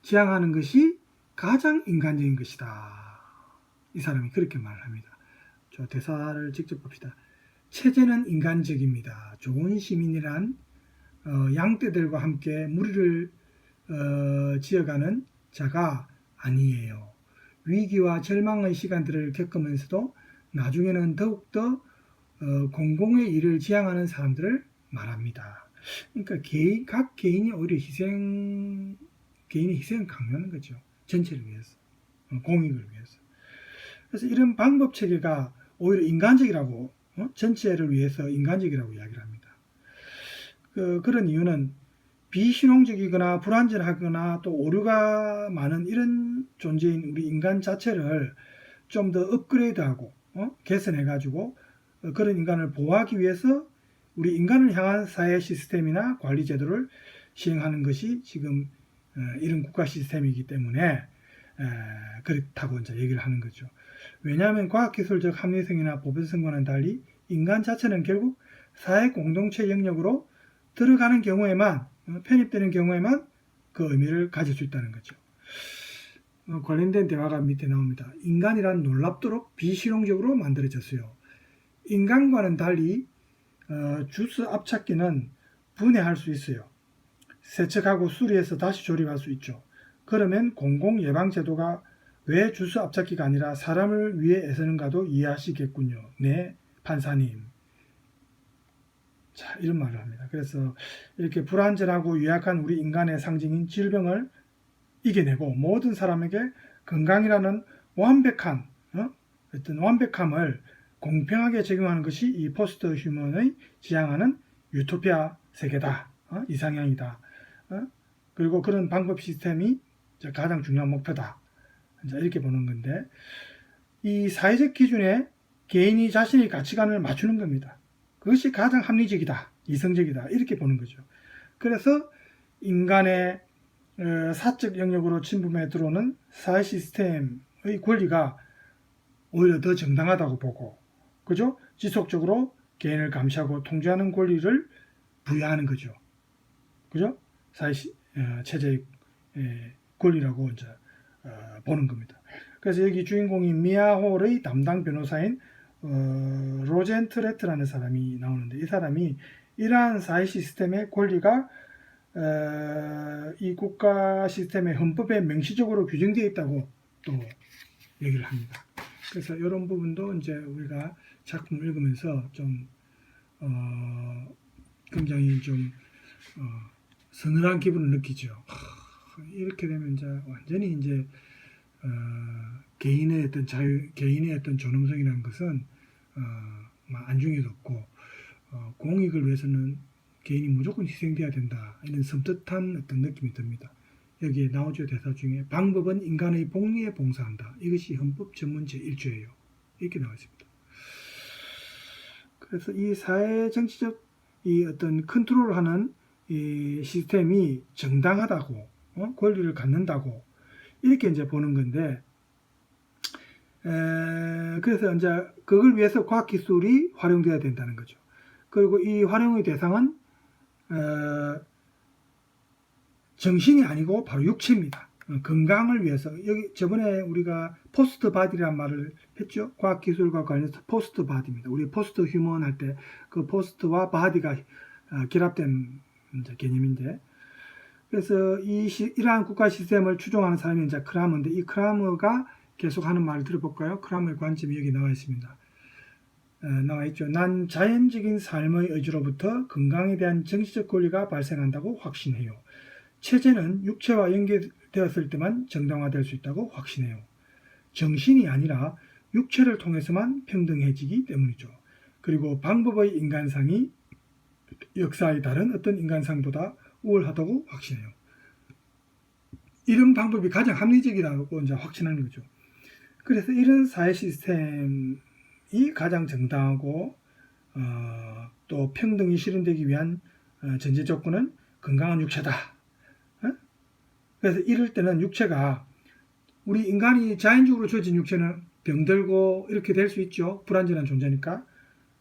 지향하는 것이 가장 인간적인 것이다. 이 사람이 그렇게 말을 합니다. 저 대사를 직접 봅시다. 체제는 인간적입니다. 좋은 시민이란 양떼들과 함께 무리를 지어가는 자가 아니에요. 위기와 절망의 시간들을 겪으면서도 나중에는 더욱더 공공의 일을 지향하는 사람들을 말합니다. 그러니까 각 개인이 오히려 개인의 희생을 강요하는 거죠. 전체를 위해서, 공익을 위해서. 그래서 이런 방법 체계가 오히려 인간적이라고, 전체를 위해서 인간적이라고 이야기를 합니다. 그런 이유는 비실용적이거나 불완전하거나 또 오류가 많은 이런 존재인 우리 인간 자체를 좀 더 업그레이드하고 개선해가지고 그런 인간을 보호하기 위해서 우리 인간을 향한 사회 시스템이나 관리 제도를 시행하는 것이 지금 이런 국가 시스템이기 때문에 그렇다고 이제 얘기를 하는 거죠. 왜냐하면 과학기술적 합리성이나 보편성과는 달리 인간 자체는 결국 사회 공동체 영역으로 들어가는 경우에만 편입되는 경우에만 그 의미를 가질 수 있다는 거죠. 관련된 대화가 밑에 나옵니다. 인간이란 놀랍도록 비실용적으로 만들어졌어요. 인간과는 달리 주스 앞찾기는 분해할 수 있어요. 세척하고 수리해서 다시 조립할 수 있죠. 그러면 공공예방제도가 왜 주스 앞찾기가 아니라 사람을 위해 애쓰는가도 이해하시겠군요. 네, 판사님. 자, 이런 말을 합니다. 그래서 이렇게 불완전하고 유약한 우리 인간의 상징인 질병을 이겨내고 모든 사람에게 건강이라는 완벽한 어떤 완벽함을 공평하게 적용하는 것이 이 포스트 휴먼의 지향하는 유토피아 세계다. 이상향이다. 그리고 그런 방법 시스템이 가장 중요한 목표다. 이제 이렇게 보는 건데, 이 사회적 기준에 개인이 자신의 가치관을 맞추는 겁니다. 그것이 가장 합리적이다, 이성적이다, 이렇게 보는 거죠. 그래서 인간의 사적 영역으로 침범해 들어오는 사회 시스템의 권리가 오히려 더 정당하다고 보고, 그죠? 지속적으로 개인을 감시하고 통제하는 권리를 부여하는 거죠. 그죠? 사회 체제의 권리라고 이제 보는 겁니다. 그래서 여기 주인공인 미아홀의 담당 변호사인 로젠 트레트라는 사람이 나오는데, 이 사람이 이러한 사회 시스템의 권리가 이 국가 시스템의 헌법에 명시적으로 규정되어 있다고 또 얘기를 합니다. 그래서 이런 부분도 이제 우리가 작품을 읽으면서 좀 굉장히 좀 서늘한 기분을 느끼죠. 이렇게 되면 이제 완전히 이제 개인의 어떤 자유, 개인의 어떤 존엄성이라는 것은 안중에도 없고 공익을 위해서는 개인이 무조건 희생돼야 된다, 이런 섬뜩한 어떤 느낌이 듭니다. 여기에 나오죠. 대사 중에 방법은 인간의 복리에 봉사한다, 이것이 헌법 전문 제1조예요, 이렇게 나와 있습니다. 그래서 이 사회 정치적 이 어떤 컨트롤하는 이 시스템이 정당하다고, 권리를 갖는다고, 이렇게 이제 보는 건데, 그래서 이제 그걸 위해서 과학기술이 활용돼야 된다는 거죠. 그리고 이 활용의 대상은 정신이 아니고 바로 육체입니다. 건강을 위해서. 여기 저번에 우리가 포스트 바디라는 말을 했죠. 과학기술과 관련해서 포스트 바디입니다. 우리 포스트 휴먼 할 때 그 포스트와 바디가 결합된 이제 개념인데, 그래서 이러한 국가 시스템을 추종하는 사람이 이제 크라머인데, 이 크라머가 계속 하는 말을 들어볼까요? 크라머의 관점이 여기 나와 있습니다. 나와 있죠. 난 자연적인 삶의 의지로부터 건강에 대한 정치적 권리가 발생한다고 확신해요. 체제는 육체와 연계되었을 때만 정당화될 수 있다고 확신해요. 정신이 아니라 육체를 통해서만 평등해지기 때문이죠. 그리고 방법의 인간상이 역사의 다른 어떤 인간상보다 우월하다고 확신해요. 이런 방법이 가장 합리적이라고 이제 확신하는 거죠. 그래서 이런 사회 시스템이 가장 정당하고 또 평등이 실현되기 위한 전제 조건은 건강한 육체다. 그래서 이럴 때는 육체가, 우리 인간이 자연적으로 주어진 육체는 병들고 이렇게 될 수 있죠. 불완전한 존재니까.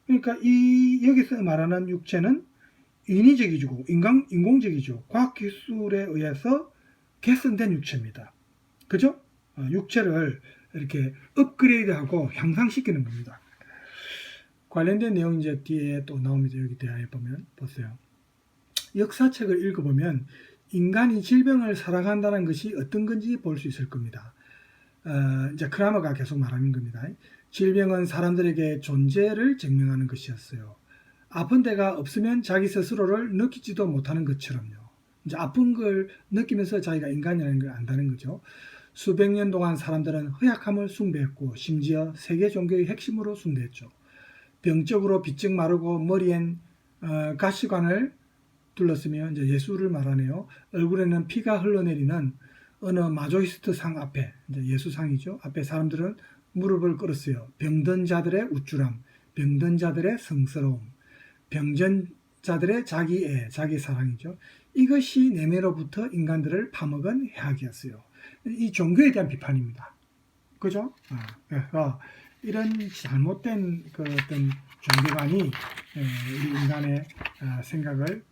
그러니까 여기서 말하는 육체는 인위적이고 인공적이죠. 과학기술에 의해서 개선된 육체입니다. 그죠? 육체를 이렇게 업그레이드하고 향상시키는 겁니다. 관련된 내용 이제 뒤에 또 나옵니다. 여기 대하에 보면 보세요. 역사책을 읽어보면 인간이 질병을 살아간다는 것이 어떤 건지 볼 수 있을 겁니다. 이제 크라머가 계속 말하는 겁니다. 질병은 사람들에게 존재를 증명하는 것이었어요. 아픈 데가 없으면 자기 스스로를 느끼지도 못하는 것처럼요. 이제 아픈 걸 느끼면서 자기가 인간이라는 걸 안다는 거죠. 수백 년 동안 사람들은 허약함을 숭배했고, 심지어 세계 종교의 핵심으로 숭배했죠. 병적으로 비쩍 마르고 머리엔 가시관을 둘렀으며, 이제 예수를 말하네요. 얼굴에는 피가 흘러내리는 어느 마조이스트 상 앞에, 이제 예수상이죠. 앞에 사람들은 무릎을 꿇었어요. 병든 자들의 우쭐함, 병든 자들의 성스러움, 병든 자들의 자기애, 자기 사랑이죠. 이것이 내면으로부터 인간들을 파먹은 해악이었어요. 이 종교에 대한 비판입니다. 그죠? 그래서 이런 잘못된 그 어떤 종교관이 우리 인간의 생각을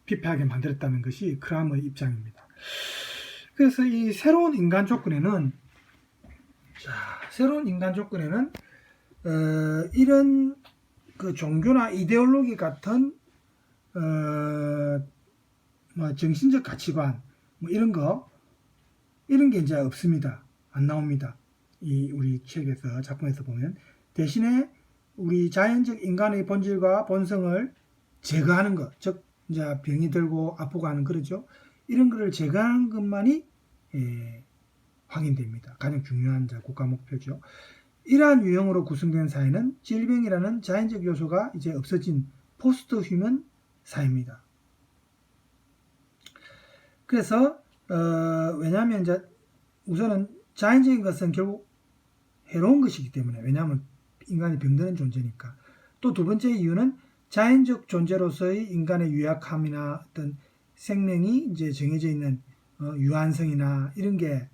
피폐하게 만들었다는 것이 크라머의 입장입니다. 그래서 이 새로운 인간 조건에는 이런 그 종교나 이데올로기 같은 정신적 가치관 이런 게 이제 없습니다. 안 나옵니다. 우리 책에서, 작품에서 보면. 대신에 우리 자연적 인간의 본질과 본성을 제거하는 것, 즉 이제 병이 들고 아프고 하는 그러죠. 이런 거를 제거하는 것만이 확인됩니다. 가장 중요한 국가 목표죠. 이러한 유형으로 구성된 사회는 질병이라는 자연적 요소가 이제 없어진 포스트 휴먼 사회입니다. 그래서 왜냐하면 이제 우선은 자연적인 것은 결국 해로운 것이기 때문에, 왜냐하면 인간이 병드는 존재니까. 또 두 번째 이유는 자연적 존재로서의 인간의 유약함이나 어떤 생명이 이제 정해져 있는 유한성이나 이런 게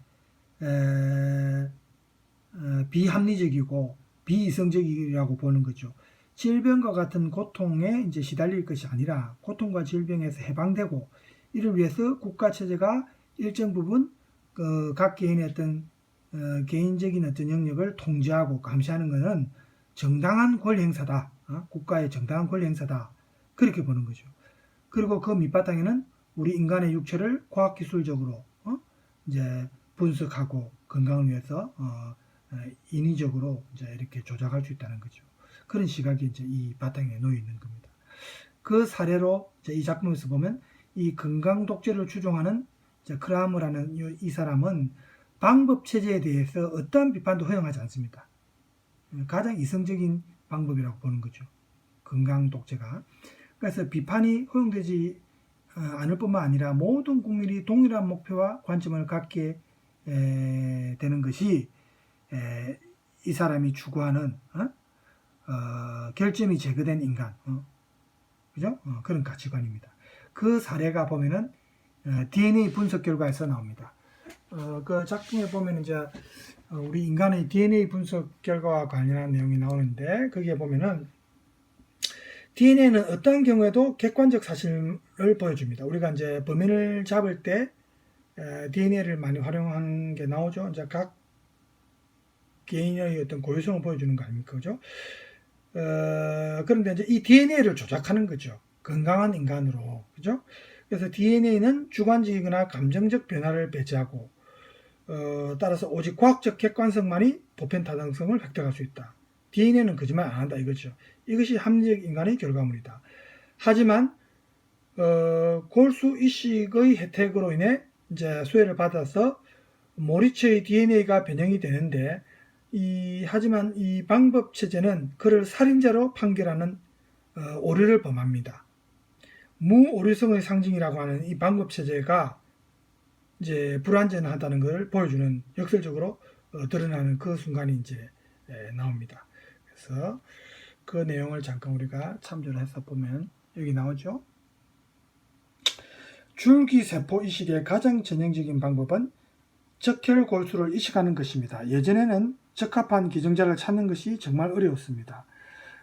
비합리적이고 비이성적이라고 보는 거죠. 질병과 같은 고통에 이제 시달릴 것이 아니라 고통과 질병에서 해방되고, 이를 위해서 국가 체제가 일정 부분 각 개인의 어떤 개인적인 어떤 영역을 통제하고 감시하는 것은 정당한 권리 행사다. 국가의 정당한 권리 행사다. 그렇게 보는 거죠. 그리고 그 밑바탕에는 우리 인간의 육체를 과학기술적으로 이제 분석하고 건강을 위해서 인위적으로 이제 이렇게 조작할 수 있다는 거죠. 그런 시각이 이제 이 바탕에 놓여 있는 겁니다. 그 사례로 이제 이 작품에서 보면 이 건강 독재를 추종하는 크라머라는 이 사람은 방법 체제에 대해서 어떠한 비판도 허용하지 않습니다. 가장 이성적인 방법이라고 보는 거죠. 건강 독재가. 그래서 비판이 허용되지 않을 뿐만 아니라 모든 국민이 동일한 목표와 관점을 갖게 되는 것이 이 사람이 추구하는 결점이 제거된 인간, 그죠? 그런 가치관입니다. 그 사례가 보면은 DNA 분석 결과에서 나옵니다. 그 작품에 보면 이제 우리 인간의 DNA 분석 결과와 관련한 내용이 나오는데, 거기에 보면은 DNA는 어떠한 경우에도 객관적 사실을 보여줍니다. 우리가 이제 범인을 잡을 때 DNA를 많이 활용하는 게 나오죠. 이제 각 개인의 어떤 고유성을 보여주는 거 아닙니까? 그죠? 그런데 이제 이 DNA를 조작하는 거죠. 건강한 인간으로. 그죠? 그래서 DNA는 주관적이거나 감정적 변화를 배제하고, 따라서 오직 과학적 객관성만이 보편 타당성을 획득할 수 있다. DNA는 거짓말 안 한다 이거죠. 이것이 합리적 인간의 결과물이다. 하지만 골수 이식의 혜택으로 인해 이제 수혜를 받아서 모리츠의 DNA가 변형이 되는데, 하지만 이 방법 체제는 그를 살인자로 판결하는 오류를 범합니다. 무오류성의 상징이라고 하는 이 방법 체제가 이제 불완전하다는 것을 보여주는, 역설적으로 드러나는 그 순간이 이제 나옵니다. 그래서 그 내용을 잠깐 우리가 참조를 해서 보면 여기 나오죠. 줄기세포 이식의 가장 전형적인 방법은 적혈골수를 이식하는 것입니다. 예전에는 적합한 기증자를 찾는 것이 정말 어려웠습니다.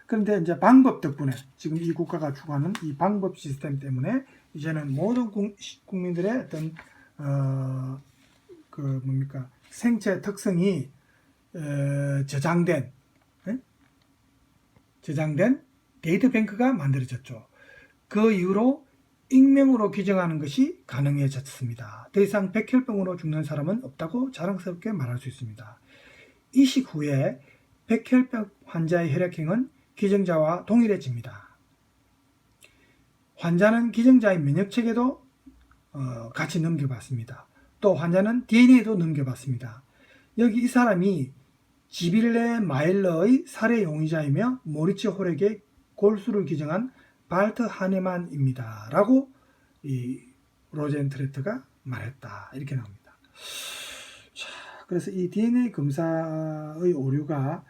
그런데 이제 방법 덕분에, 지금 이 국가가 추구하는 이 방법 시스템 때문에 이제는 모든 국민들의 어떤 생체 특성이 저장된 데이터 뱅크가 만들어졌죠. 그 이후로 익명으로 규정하는 것이 가능해졌습니다. 더 이상 백혈병으로 죽는 사람은 없다고 자랑스럽게 말할 수 있습니다. 이식 후에 백혈병 환자의 혈액형은 기증자와 동일해집니다. 환자는 기증자의 면역체계도 같이 넘겨봤습니다. 또 환자는 DNA도 넘겨봤습니다. 여기 이 사람이 지빌레 마일러의 살해 용의자이며 모리츠 호렉의 골수를 기증한 발트 하네만입니다. 라고 이 로젠트레트가 말했다. 이렇게 나옵니다. 자, 그래서 이 DNA 검사의 오류가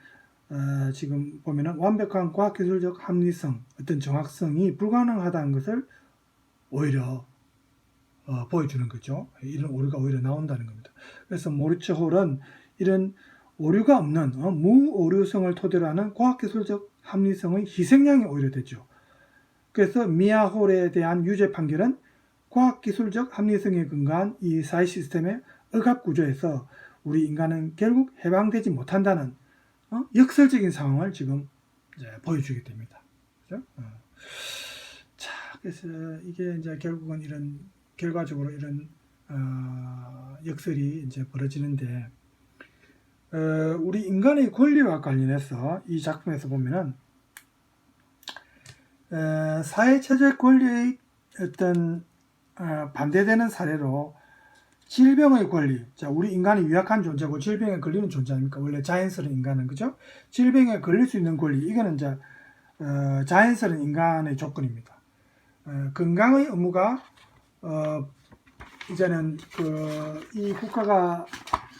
지금 보면은 완벽한 과학기술적 합리성, 어떤 정확성이 불가능하다는 것을 오히려 보여주는 거죠. 이런 오류가 오히려 나온다는 겁니다. 그래서 모리츠 홀은 이런 오류가 없는 무오류성을 토대로 하는 과학기술적 합리성의 희생양이 오히려 되죠. 그래서 미아 홀에 대한 유죄 판결은 과학기술적 합리성에 근거한 이 사회 시스템의 억압구조에서 우리 인간은 결국 해방되지 못한다는 역설적인 상황을 지금 이제 보여주게 됩니다. 그죠? 자, 그래서 이게 이제 결국은 이런 결과적으로 이런 역설이 이제 벌어지는데, 우리 인간의 권리와 관련해서 이 작품에서 보면은 사회체제 권리의 어떤 반대되는 사례로 질병의 권리, 자, 우리 인간이 유약한 존재고 질병에 걸리는 존재 아닙니까? 원래 자연스러운 인간은, 그죠? 질병에 걸릴 수 있는 권리, 이거는 이제 자연스러운 인간의 조건입니다. 건강의 의무가 이제는 이 국가가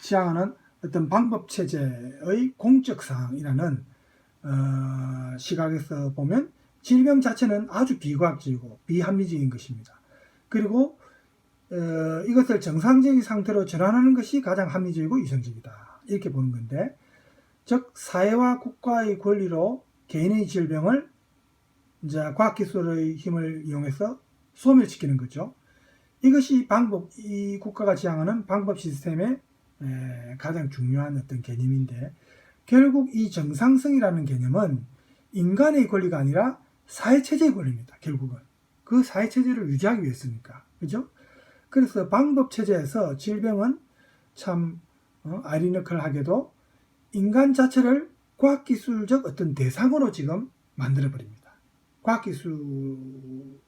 지향하는 어떤 방법 체제의 공적 사항이라는 시각에서 보면 질병 자체는 아주 비과학적이고 비합리적인 것입니다. 그리고 이것을 정상적인 상태로 전환하는 것이 가장 합리적이고 이성적이다. 이렇게 보는 건데, 즉 사회와 국가의 권리로 개인의 질병을 이제 과학기술의 힘을 이용해서 소멸시키는 거죠. 이것이 이 국가가 지향하는 방법 시스템의 가장 중요한 어떤 개념인데, 결국 이 정상성이라는 개념은 인간의 권리가 아니라 사회체제의 권리입니다. 결국은 그 사회체제를 유지하기 위해서니까, 그죠? 그래서 방법체제에서 질병은 참 아이러니컬하게도 인간 자체를 과학기술적 어떤 대상으로 지금 만들어버립니다. 과학기술이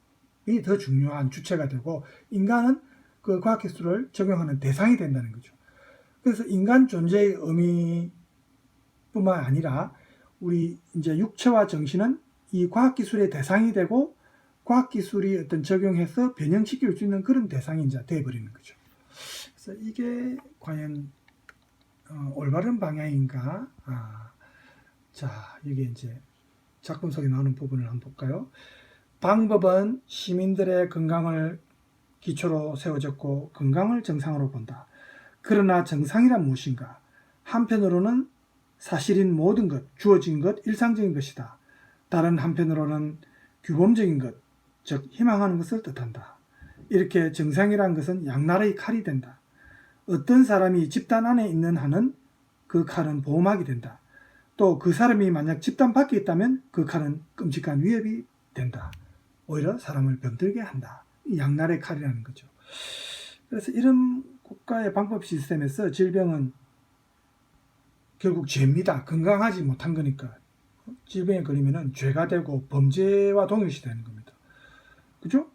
더 중요한 주체가 되고 인간은 그 과학기술을 적용하는 대상이 된다는 거죠. 그래서 인간 존재의 의미뿐만 아니라 우리 이제 육체와 정신은 이 과학기술의 대상이 되고 과학기술이 어떤 적용해서 변형시킬 수 있는 그런 대상이 이제 되어버리는 거죠. 그래서 이게 과연 올바른 방향인가? 자, 이게 이제 작품 속에 나오는 부분을 한번 볼까요? 방법은 시민들의 건강을 기초로 세워졌고 건강을 정상으로 본다. 그러나 정상이란 무엇인가? 한편으로는 사실인 모든 것, 주어진 것, 일상적인 것이다. 다른 한편으로는 규범적인 것, 즉 희망하는 것을 뜻한다. 이렇게 정상이란 것은 양날의 칼이 된다. 어떤 사람이 집단 안에 있는 한은 그 칼은 보호막이 된다. 또 그 사람이 만약 집단 밖에 있다면 그 칼은 끔찍한 위협이 된다. 오히려 사람을 병들게 한다. 이 양날의 칼이라는 거죠. 그래서 이런 국가의 방법 시스템에서 질병은 결국 죄입니다. 건강하지 못한 거니까. 질병에 걸리면 죄가 되고 범죄와 동일시 되는 겁니다. 그죠?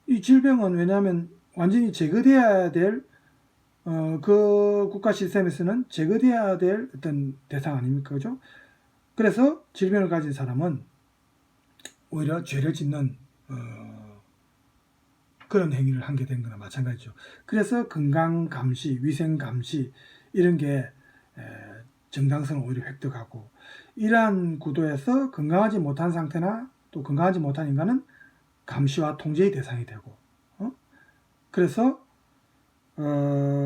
이 질병은 왜냐하면 완전히 제거돼야 될 그 국가 시스템에서는 제거돼야 될 어떤 대상 아닙니까? 그죠? 그래서 질병을 가진 사람은 오히려 죄를 짓는 그런 행위를 하게 된 거나 마찬가지죠. 그래서 건강 감시, 위생 감시 이런 게 정당성을 오히려 획득하고, 이러한 구도에서 건강하지 못한 상태나 또 건강하지 못한 인간은 감시와 통제의 대상이 되고, 그래서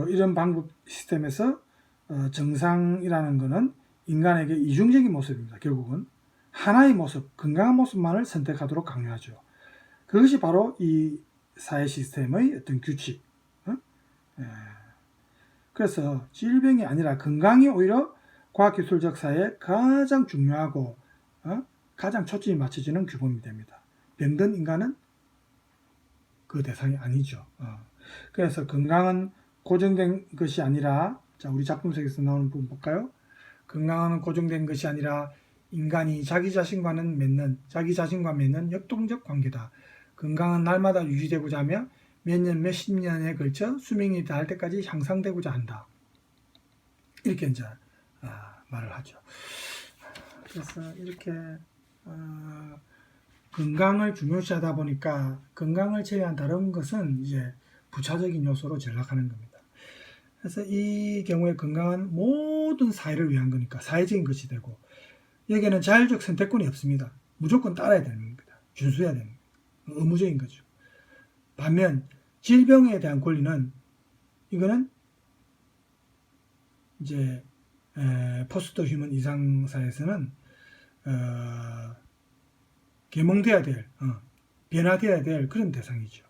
이런 방법 시스템에서 정상이라는 것은 인간에게 이중적인 모습입니다. 결국은 하나의 모습, 건강한 모습만을 선택하도록 강요하죠. 그것이 바로 이 사회 시스템의 어떤 규칙. 그래서 질병이 아니라 건강이 오히려 과학기술적 사회에 가장 중요하고 가장 초점이 맞춰지는 규범이 됩니다. 병든 인간은 그 대상이 아니죠. 그래서 건강은 고정된 것이 아니라, 자, 우리 작품 속에서 나오는 부분 볼까요? 건강은 고정된 것이 아니라 인간이 자기 자신과 맺는 역동적 관계다. 건강은 날마다 유지되고자 하며 몇 년, 몇십 년에 걸쳐 수명이 다할 때까지 향상되고자 한다. 이렇게 이제 말을 하죠. 그래서 이렇게 건강을 중요시하다 보니까 건강을 제외한 다른 것은 이제 부차적인 요소로 전락하는 겁니다. 그래서 이 경우에 건강은 모든 사회를 위한 거니까 사회적인 것이 되고, 여기에는 자율적 선택권이 없습니다. 무조건 따라야 되는 겁니다. 준수해야 되는 겁니다. 의무적인 거죠. 반면 질병에 대한 권리는, 이거는 이제 포스트 휴먼 이상사에서는 계몽돼야 될, 변화돼야 될 그런 대상이죠.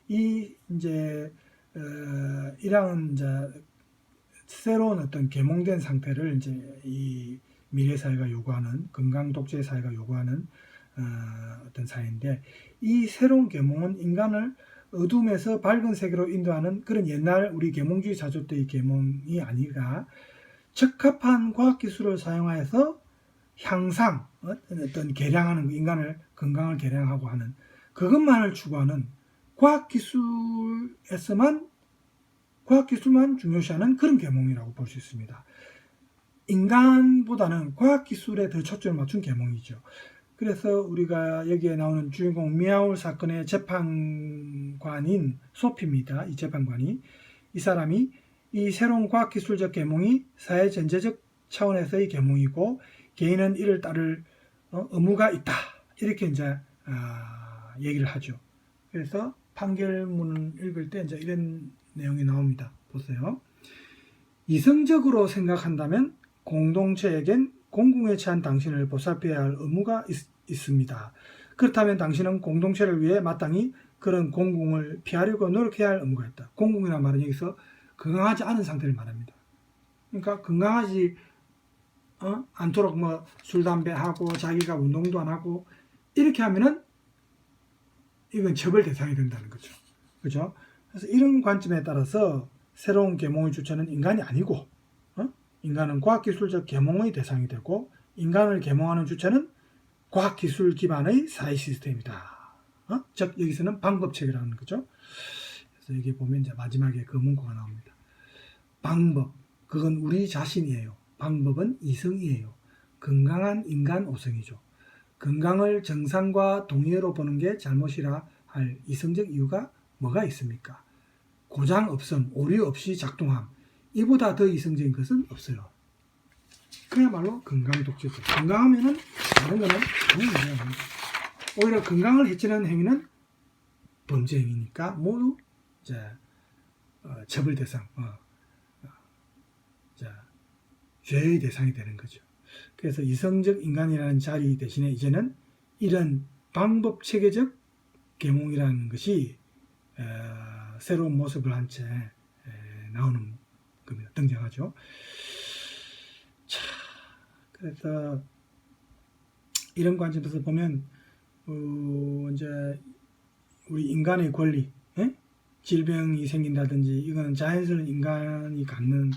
이 이제 이러한 이제 새로운 어떤 계몽된 상태를 이제 이 미래 사회가 요구하는, 건강 독재 사회가 요구하는 어떤 사회인데, 이 새로운 계몽은 인간을 어둠에서 밝은 세계로 인도하는 그런 옛날 우리 계몽주의 사조 때의 계몽이 아니라 적합한 과학기술을 사용하여서 향상, 어떤 개량하는, 인간을 건강을 개량하고 하는 그것만을 추구하는 과학기술만 중요시하는 그런 계몽이라고 볼 수 있습니다. 인간보다는 과학기술에 더 초점을 맞춘 계몽이죠. 그래서 우리가 여기에 나오는 주인공 미아울 사건의 재판관인 소피입니다. 이 재판관이, 이 사람이 이 새로운 과학기술적 계몽이 사회 전체적 차원에서의 계몽이고 개인은 이를 따를 의무가 있다. 이렇게 이제 얘기를 하죠. 그래서 판결문을 읽을 때 이제 이런 내용이 나옵니다. 보세요. 이성적으로 생각한다면 공동체에겐 공공에 처한 당신을 보살펴야 할 의무가 있습니다. 그렇다면 당신은 공동체를 위해 마땅히 그런 공공을 피하려고 노력해야 할 의무가 있다. 공공이라는 말은 여기서 건강하지 않은 상태를 말합니다. 그러니까 건강하지 않도록 뭐 술, 담배 하고 자기가 운동도 안 하고 이렇게 하면은 이건 처벌 대상이 된다는 거죠. 그죠? 그래서 이런 관점에 따라서 새로운 계몽의 주체는 인간이 아니고 인간은 과학기술적 계몽의 대상이 되고 인간을 계몽하는 주체는 과학기술 기반의 사회 시스템이다. 즉 여기서는 방법체계라는 거죠. 그래서 여기 보면 이제 마지막에 그 문구가 나옵니다. 방법, 그건 우리 자신이에요. 방법은 이성이에요. 건강한 인간 오성이죠. 건강을 정상과 동의어로 보는 게 잘못이라 할 이성적 이유가 뭐가 있습니까? 고장 없음, 오류 없이 작동함. 이보다 더 이성적인 것은 없어요. 그야말로 건강 독재죠. 건강하면은 다른 거는 전혀 문제가 없습니다. 오히려 건강을 해치는 행위는 범죄 행위니까 모두 이제 처벌 대상, 죄의 대상이 되는 거죠. 그래서 이성적 인간이라는 자리 대신에 이제는 이런 방법 체계적 계몽이라는 것이 새로운 모습을 한 채 나오는 겁니다. 등장하죠. 자, 그래서 이런 관점에서 보면 이제 우리 인간의 권리, 질병이 생긴다든지 이거는 자연스러운 인간이 갖는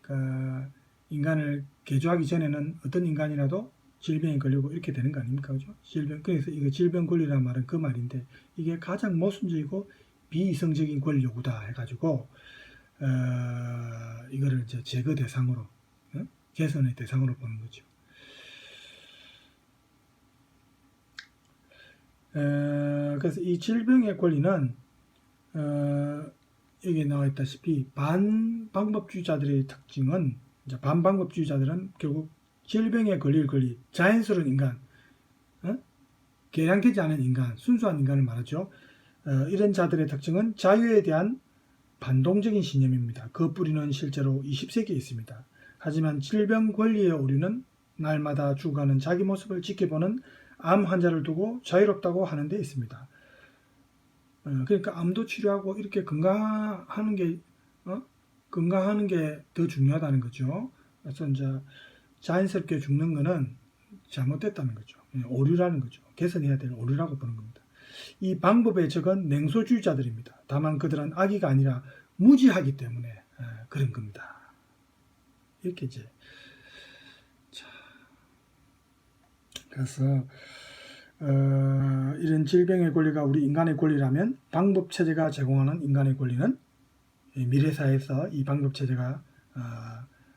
그러니까 인간을 개조하기 전에는 어떤 인간이라도 질병에 걸리고 이렇게 되는 거 아닙니까? 그죠? 질병, 그래서 이거 질병 권리라는 말은 그 말인데 이게 가장 모순적이고 비이성적인 권리 요구다 해가지고 이거를 이제 제거 대상으로 개선의 대상으로 보는 거죠. 그래서 이 질병의 권리는 여기 나와 있다시피 반방법주의자들의 특징은 이제 반방법주의자들은 결국 질병에 걸릴 권리, 자연스러운 인간, 개량되지 않은 인간, 순수한 인간을 말하죠. 이런 자들의 특징은 자유에 대한 반동적인 신념입니다. 그 뿌리는 실제로 20세기에 있습니다. 하지만 질병 권리의 오류는 날마다 죽어가는 자기 모습을 지켜보는 암 환자를 두고 자유롭다고 하는 데 있습니다. 그러니까 암도 치료하고 이렇게 건강하는 게 더 중요하다는 거죠. 그래서 이제 자연스럽게 죽는 거는 잘못됐다는 거죠. 오류라는 거죠. 개선해야 될 오류라고 보는 겁니다. 이 방법의 적은 냉소주의자들입니다. 다만 그들은 악의가 아니라 무지하기 때문에 그런 겁니다. 이렇게 이제 그래서 이런 질병의 권리가 우리 인간의 권리라면 방법체제가 제공하는 인간의 권리는 미래사회에서 이 방법체제가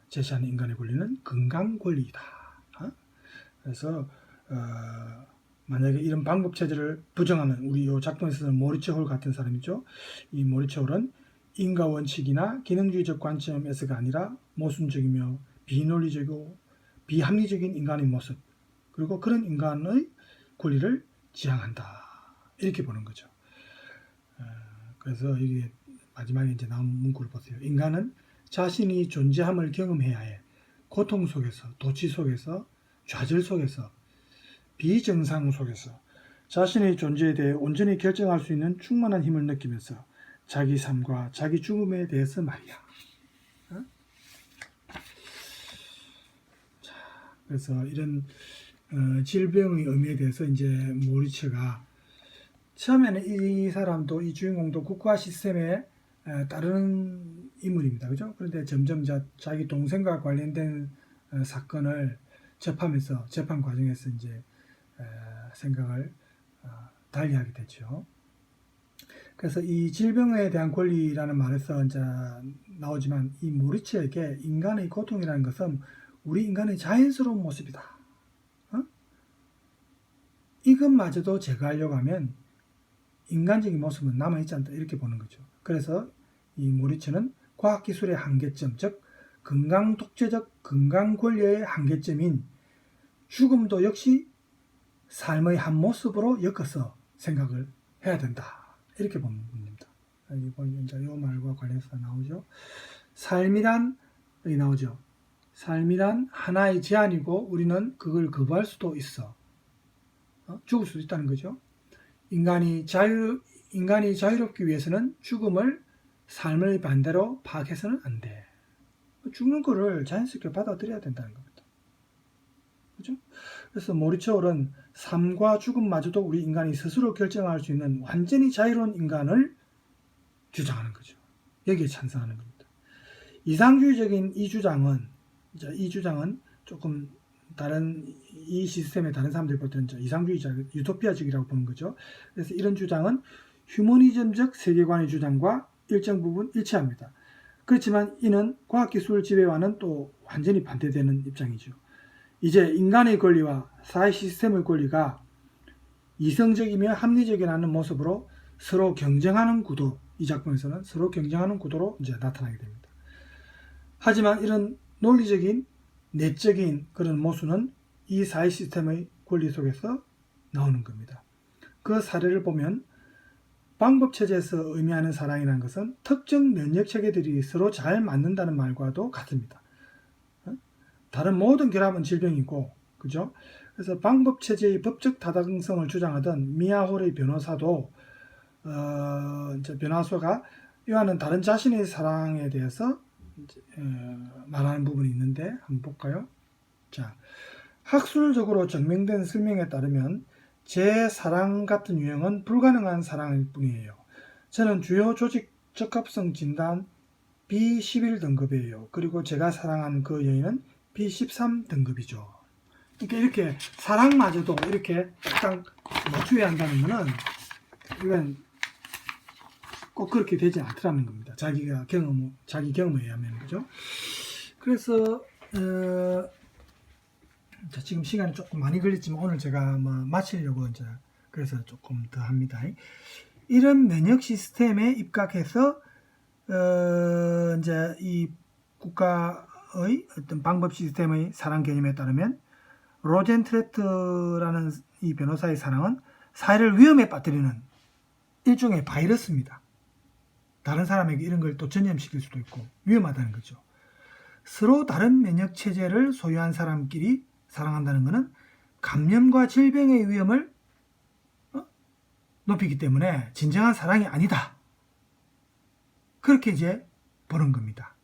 제시하는 인간의 권리는 건강 권리이다. 그래서 만약에 이런 방법체제를 부정하는 우리 요 작품에서는 모리츠 홀 같은 사람이죠. 이 모리츠 홀은 인과 원칙이나 기능주의적 관점에서가 아니라 모순적이며 비논리적이고 비합리적인 인간의 모습 그리고 그런 인간의 권리를 지향한다. 이렇게 보는 거죠. 그래서 이게 마지막에 이제 나온 문구를 보세요. 인간은 자신이 존재함을 경험해야 해. 고통 속에서, 도취 속에서, 좌절 속에서, 비정상 속에서 자신의 존재에 대해 온전히 결정할 수 있는 충만한 힘을 느끼면서 자기 삶과 자기 죽음에 대해서 말이야. 자, 그래서 이런 질병의 의미에 대해서 이제 모리츠가 처음에는 이 사람도 이 주인공도 국가 시스템에 따르는 인물입니다. 그죠? 그런데 점점 자기 동생과 관련된 사건을 접하면서 재판 과정에서 이제 생각을 달리하게 되죠. 그래서 이 질병에 대한 권리라는 말에서 이제 나오지만 이 모리츠에게 인간의 고통이라는 것은 우리 인간의 자연스러운 모습이다. 이것마저도 제거하려고 하면 인간적인 모습은 남아있지 않다 이렇게 보는 거죠. 그래서 이 모리츠는 과학기술의 한계점, 즉 건강 독재적 건강 권리의 한계점인 죽음도 역시 삶의 한 모습으로 엮어서 생각을 해야 된다. 이렇게 보는 겁니다. 여기 보면 이제 이 말과 관련해서 나오죠. 삶이란 여기 나오죠. 삶이란 하나의 제한이고 우리는 그걸 거부할 수도 있어. 죽을 수도 있다는 거죠. 인간이 자유롭기 위해서는 죽음을 삶의 반대로 파악해서는 안 돼. 죽는 거를 자연스럽게 받아들여야 된다는 겁니다. 그죠? 그래서 모리츠 홀은 삶과 죽음마저도 우리 인간이 스스로 결정할 수 있는 완전히 자유로운 인간을 주장하는 거죠. 여기에 찬성하는 겁니다. 이상주의적인 이 주장은 조금 다른 이 시스템의 다른 사람들이 볼 때는 이상주의적, 유토피아적이라고 보는 거죠. 그래서 이런 주장은 휴머니즘적 세계관의 주장과 일정 부분 일치합니다. 그렇지만 이는 과학기술 지배와는 또 완전히 반대되는 입장이죠. 이제 인간의 권리와 사회 시스템의 권리가 이성적이며 합리적이라는 모습으로 서로 경쟁하는 구도, 이 작품에서는 서로 경쟁하는 구도로 이제 나타나게 됩니다. 하지만 이런 논리적인 내적인 그런 모순은 이 사회 시스템의 권리 속에서 나오는 겁니다. 그 사례를 보면 방법체제에서 의미하는 사랑이라는 것은 특정 면역체계들이 서로 잘 맞는다는 말과도 같습니다. 다른 모든 결합은 질병이고, 그죠? 그래서 방법체제의 법적 타당성을 주장하던 미아홀의 변호사도, 변호사가 이와는 다른 자신의 사랑에 대해서 말하는 부분이 있는데, 한번 볼까요? 자, 학술적으로 증명된 설명에 따르면 제 사랑 같은 유형은 불가능한 사랑일 뿐이에요. 저는 주요 조직 적합성 진단 B11 등급이에요. 그리고 제가 사랑한 그 여인은 B13 등급이죠. 그러니까 이렇게 사랑마저도 이렇게 딱 맞춰야 한다는 것은 이건 꼭 그렇게 되지 않더라는 겁니다. 자기 경험에 의하면, 그죠? 그래서 자, 지금 시간이 조금 많이 걸렸지만 오늘 제가 마치려고 이제 그래서 조금 더 합니다. 이런 면역 시스템에 입각해서 이제 이 국가의 어떤 방법 시스템의 사랑 개념에 따르면 로젠트레트라는 이 변호사의 사랑은 사회를 위험에 빠뜨리는 일종의 바이러스입니다. 다른 사람에게 이런 걸 또 전염시킬 수도 있고 위험하다는 거죠. 서로 다른 면역 체제를 소유한 사람끼리 사랑한다는 것은 감염과 질병의 위험을 높이기 때문에 진정한 사랑이 아니다. 그렇게 이제 보는 겁니다.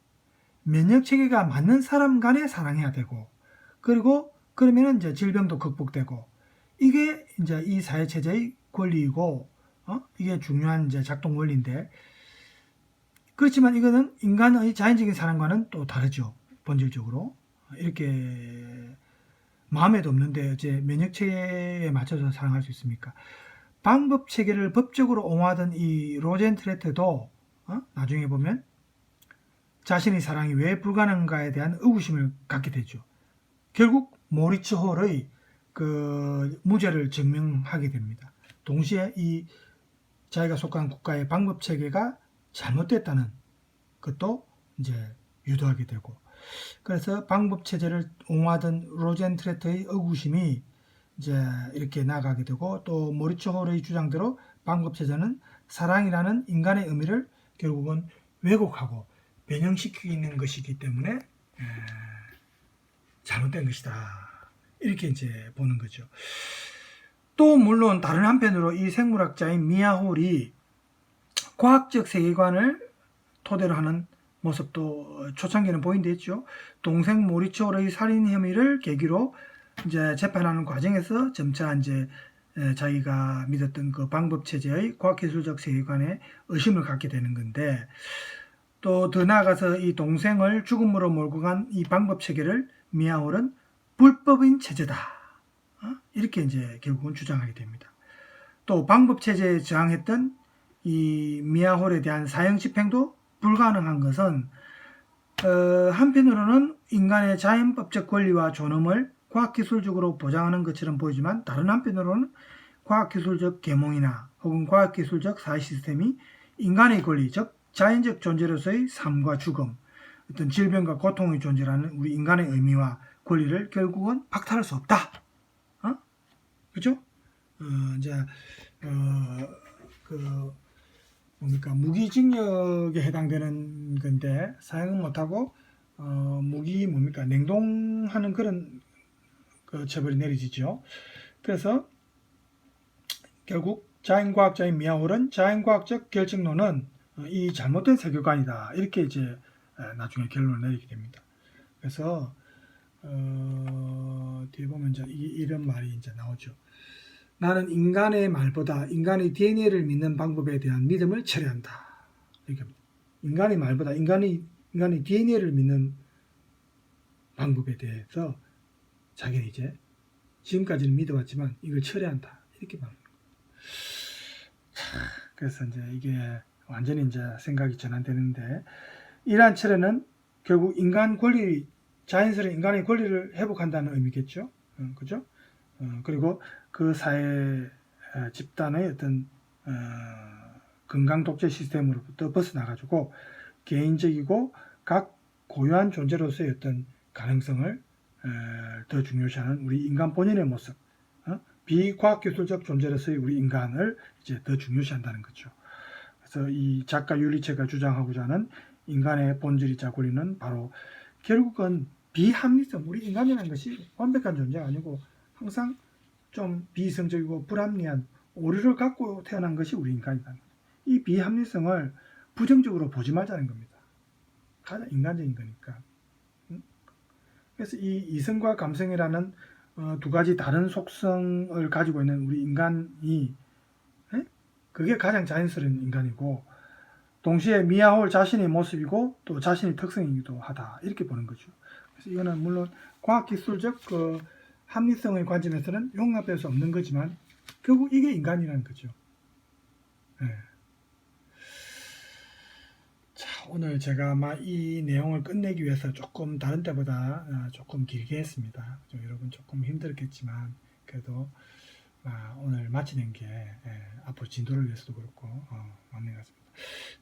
면역 체계가 맞는 사람 간에 사랑해야 되고, 그리고 그러면은 이제 질병도 극복되고, 이게 이제 이 사회 체제의 권리이고, 이게 중요한 이제 작동 원리인데, 그렇지만 이거는 인간의 자연적인 사랑과는 또 다르죠. 본질적으로. 이렇게 마음에도 없는데 이제 면역 체계에 맞춰서 사랑할 수 있습니까? 방법 체계를 법적으로 옹호하던 이 로젠트레트도 나중에 보면 자신의 사랑이 왜 불가능한가에 대한 의구심을 갖게 되죠. 결국 모리츠 홀의 그 무죄를 증명하게 됩니다. 동시에 이 자기가 속한 국가의 방법 체계가 잘못됐다는 것도 이제 유도하게 되고, 그래서 방법 체제를 옹호하던 로젠트레트의 의구심이 이제 이렇게 나가게 되고, 또 모리츠 홀의 주장대로 방법 체제는 사랑이라는 인간의 의미를 결국은 왜곡하고 변형시키는 것이기 때문에 잘못된 것이다. 이렇게 이제 보는 거죠. 또 물론 다른 한편으로 이 생물학자인 미아 홀이 과학적 세계관을 토대로 하는 모습도 초창기에는 보인데 있죠. 동생 모리츠 홀의 살인 혐의를 계기로 이제 재판하는 과정에서 점차 이제 자기가 믿었던 그 방법 체제의 과학기술적 세계관에 의심을 갖게 되는 건데, 또 더 나아가서 이 동생을 죽음으로 몰고 간 이 방법 체계를 미아 홀은 불법인 체제다. 이렇게 이제 결국은 주장하게 됩니다. 또 방법 체제에 저항했던 이 미아 홀에 대한 사형 집행도 불가능한 것은 한편으로는 인간의 자연법적 권리와 존엄을 과학기술적으로 보장하는 것처럼 보이지만, 다른 한편으로는 과학기술적 계몽이나 혹은 과학기술적 사회 시스템이 인간의 권리, 즉 자연적 존재로서의 삶과 죽음, 어떤 질병과 고통의 존재라는 우리 인간의 의미와 권리를 결국은 박탈할 수 없다. 그죠? 이제 그 뭡니까, 무기징역에 해당되는 건데 사용은 못하고 무기 뭡니까, 냉동하는 그런 그 처벌이 내려지죠. 그래서 결국 자연과학자인 미하홀은 자연과학적 결정론은 이 잘못된 세계관이다, 이렇게 이제 나중에 결론을 내리게 됩니다. 그래서 뒤에 보면 이제 이런 말이 이제 나오죠. 나는 인간의 말보다 인간의 DNA를 믿는 방법에 대한 믿음을 철회한다. 이렇게 인간의 말보다 인간의 DNA를 믿는 방법에 대해서 자기는 이제 지금까지는 믿어왔지만 이걸 철회한다, 이렇게 말합니다. 그래서 이제 이게 완전히 이제 생각이 전환되는데, 이러한 철회는 결국 인간 권리, 자연스러운 인간의 권리를 회복한다는 의미겠죠. 그죠? 그리고 그 사회 집단의 어떤 건강 독재 시스템으로부터 벗어나가지고 개인적이고 각 고유한 존재로서의 어떤 가능성을 더 중요시하는 우리 인간 본연의 모습, 비과학기술적 존재로서의 우리 인간을 이제 더 중요시한다는 거죠. 그래서 이 작가 율리체가 주장하고자 하는 인간의 본질이자 권리는 바로 결국은 비합리성, 우리 인간이라는 것이 완벽한 존재가 아니고 항상 좀 비이성적이고 불합리한 오류를 갖고 태어난 것이 우리 인간이다. 이 비합리성을 부정적으로 보지 말자는 겁니다. 가장 인간적인 거니까. 그래서 이 이성과 감성이라는 두 가지 다른 속성을 가지고 있는 우리 인간이, 그게 가장 자연스러운 인간이고 동시에 미하올 자신의 모습이고 또 자신의 특성이기도 하다, 이렇게 보는 거죠. 그래서 이거는 물론 과학기술적 그 합리성의 관점에서는 용납될 수 없는 거지만 결국 이게 인간이라는 거죠. 자, 오늘 제가 아마 이 내용을 끝내기 위해서 조금 다른 때보다 조금 길게 했습니다. 여러분 조금 힘들겠지만 그래도 오늘 마치는 게 앞으로 진도를 위해서도 그렇고 맞는 것 같습니다.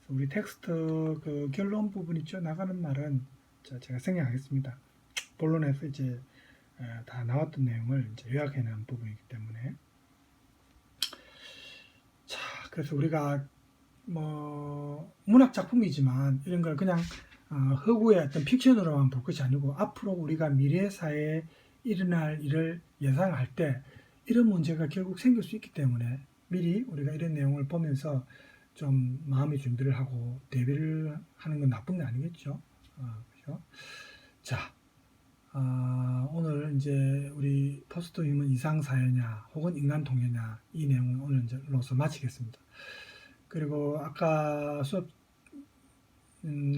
우리 텍스트 그 결론 부분 있죠, 나가는 말은 제가 생략하겠습니다. 본론에서 이제 다 나왔던 내용을 이제 요약해 놓은 부분이기 때문에. 자, 그래서 우리가 뭐 문학 작품이지만 이런 걸 그냥 허구의 어떤 픽션으로만 볼 것이 아니고 앞으로 우리가 미래 사회에 일어날 일을 예상할 때 이런 문제가 결국 생길 수 있기 때문에 미리 우리가 이런 내용을 보면서 좀 마음의 준비를 하고 대비를 하는 건 나쁜 게 아니겠죠. 그렇죠? 자, 오늘 이제 우리 포스트 휴먼 이상 사회냐 혹은 인간 통계냐, 이 내용을 오늘 이제로서 마치겠습니다. 그리고 아까 수업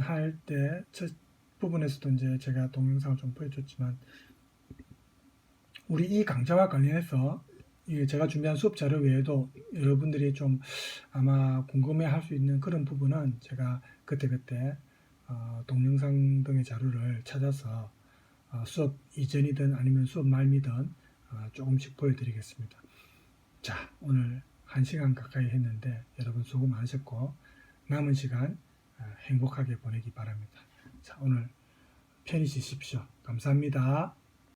할 때 첫 부분에서도 이제 제가 동영상을 좀 보여줬지만 우리 이 강좌와 관련해서 제가 준비한 수업 자료 외에도 여러분들이 좀 아마 궁금해 할 수 있는 그런 부분은 제가 그때그때 동영상 등의 자료를 찾아서 수업 이전이든 아니면 수업 말미든 조금씩 보여드리겠습니다. 자, 오늘 1시간 가까이 했는데 여러분 수고 많으셨고 남은 시간 행복하게 보내기 바랍니다. 자, 오늘 편히 쉬십시오. 감사합니다.